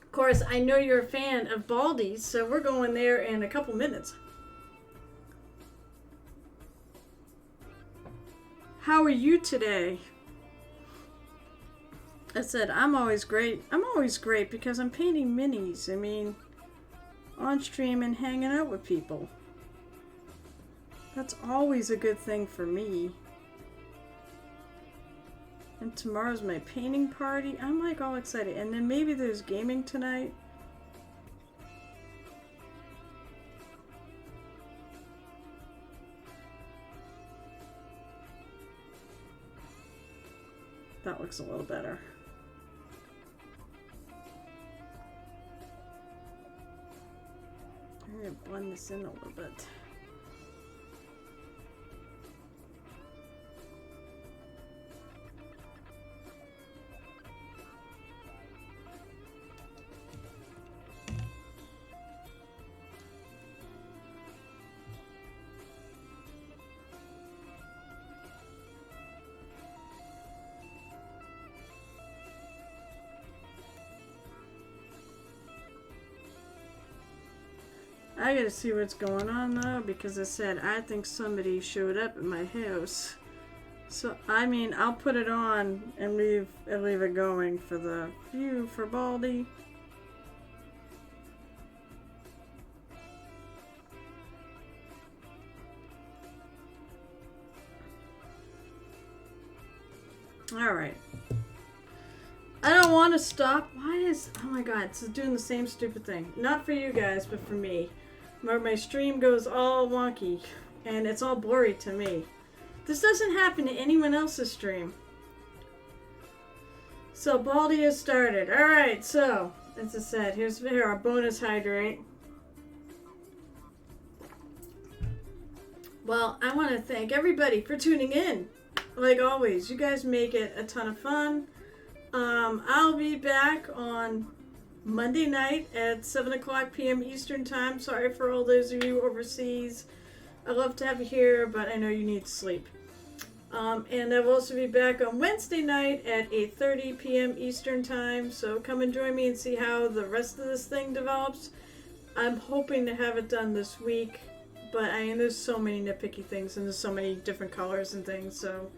Of course, I know you're a fan of Baldi's, so we're going there in a couple minutes. How are you today? I said, I'm always great. I'm always great because I'm painting minis. I mean, on stream and hanging out with people. That's always a good thing for me. And tomorrow's my painting party. I'm like all excited. And then maybe there's gaming tonight. That looks a little better. I'm going to blend this in a little bit. I gotta see what's going on though, because I said I think somebody showed up at my house. So I mean, I'll put it on and leave it going for the view for Baldi. All right. I don't want to stop. Why is... Oh my god, it's doing the same stupid thing. Not for you guys, but for me. My stream goes all wonky, and it's all blurry to me. This doesn't happen to anyone else's stream. So, Baldi has started. Alright, so, as I said, here's our bonus hydrate. Well, I want to thank everybody for tuning in. Like always, you guys make it a ton of fun. I'll be back on Monday night at 7 o'clock p.m. Eastern Time. Sorry for all those of you overseas. I'd love to have you here, but I know you need sleep. And I will also be back on Wednesday night at 8:30 p.m. Eastern Time. So come and join me and see how the rest of this thing develops. I'm hoping to have it done this week, but I mean, there's so many nitpicky things and there's so many different colors and things. So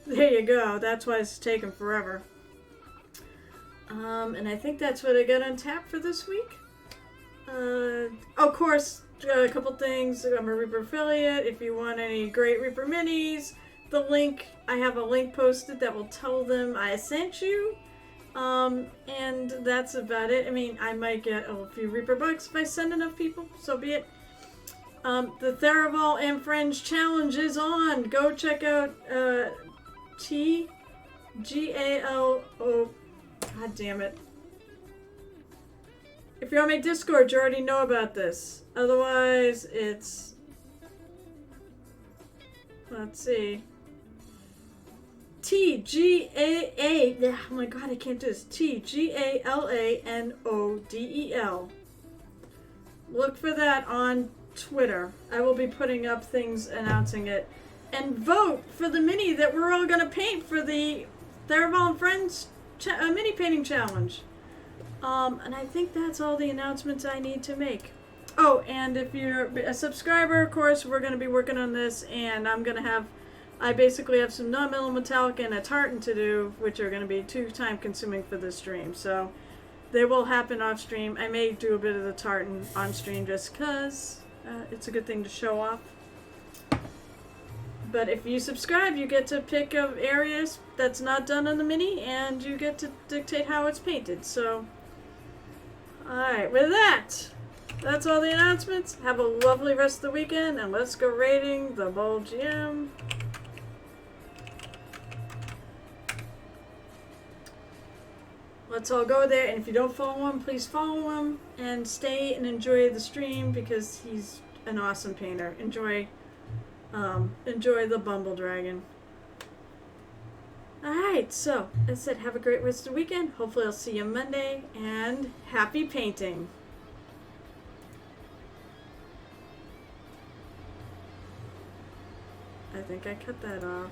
there you go. That's why it's taken forever. And I think that's what I got on tap for this week. Of course, a couple things. I'm a Reaper affiliate. If you want any great Reaper minis, the link, I have a link posted that will tell them I sent you. And that's about it. I mean, I might get a few Reaper bucks if I send enough people, so be it. The Theraval and Friends challenge is on. Go check out TGALO. God damn it. If you're on my Discord, you already know about this. Otherwise, it's... Let's see. TGAA. Oh my god, I can't do this. TGALANODEL. Look for that on Twitter. I will be putting up things announcing it. And vote for the mini that we're all going to paint for the Theraval and Friends mini painting challenge. And I think that's all the announcements I need to make. Oh, and if you're a subscriber, of course, we're going to be working on this, and I basically have some non-metal metallic and a tartan to do, which are going to be too time consuming for this stream. So they will happen off stream. I may do a bit of the tartan on stream just because it's a good thing to show off. But if you subscribe, you get to pick areas that's not done on the mini, and you get to dictate how it's painted. So, alright, with that, that's all the announcements. Have a lovely rest of the weekend, and let's go raiding the Bowl GM. Let's all go there, and if you don't follow him, please follow him, and stay and enjoy the stream, because he's an awesome painter. Enjoy the Bumble Dragon. Alright, so, as I said, have a great rest of the weekend. Hopefully I'll see you Monday, and happy painting. I think I cut that off.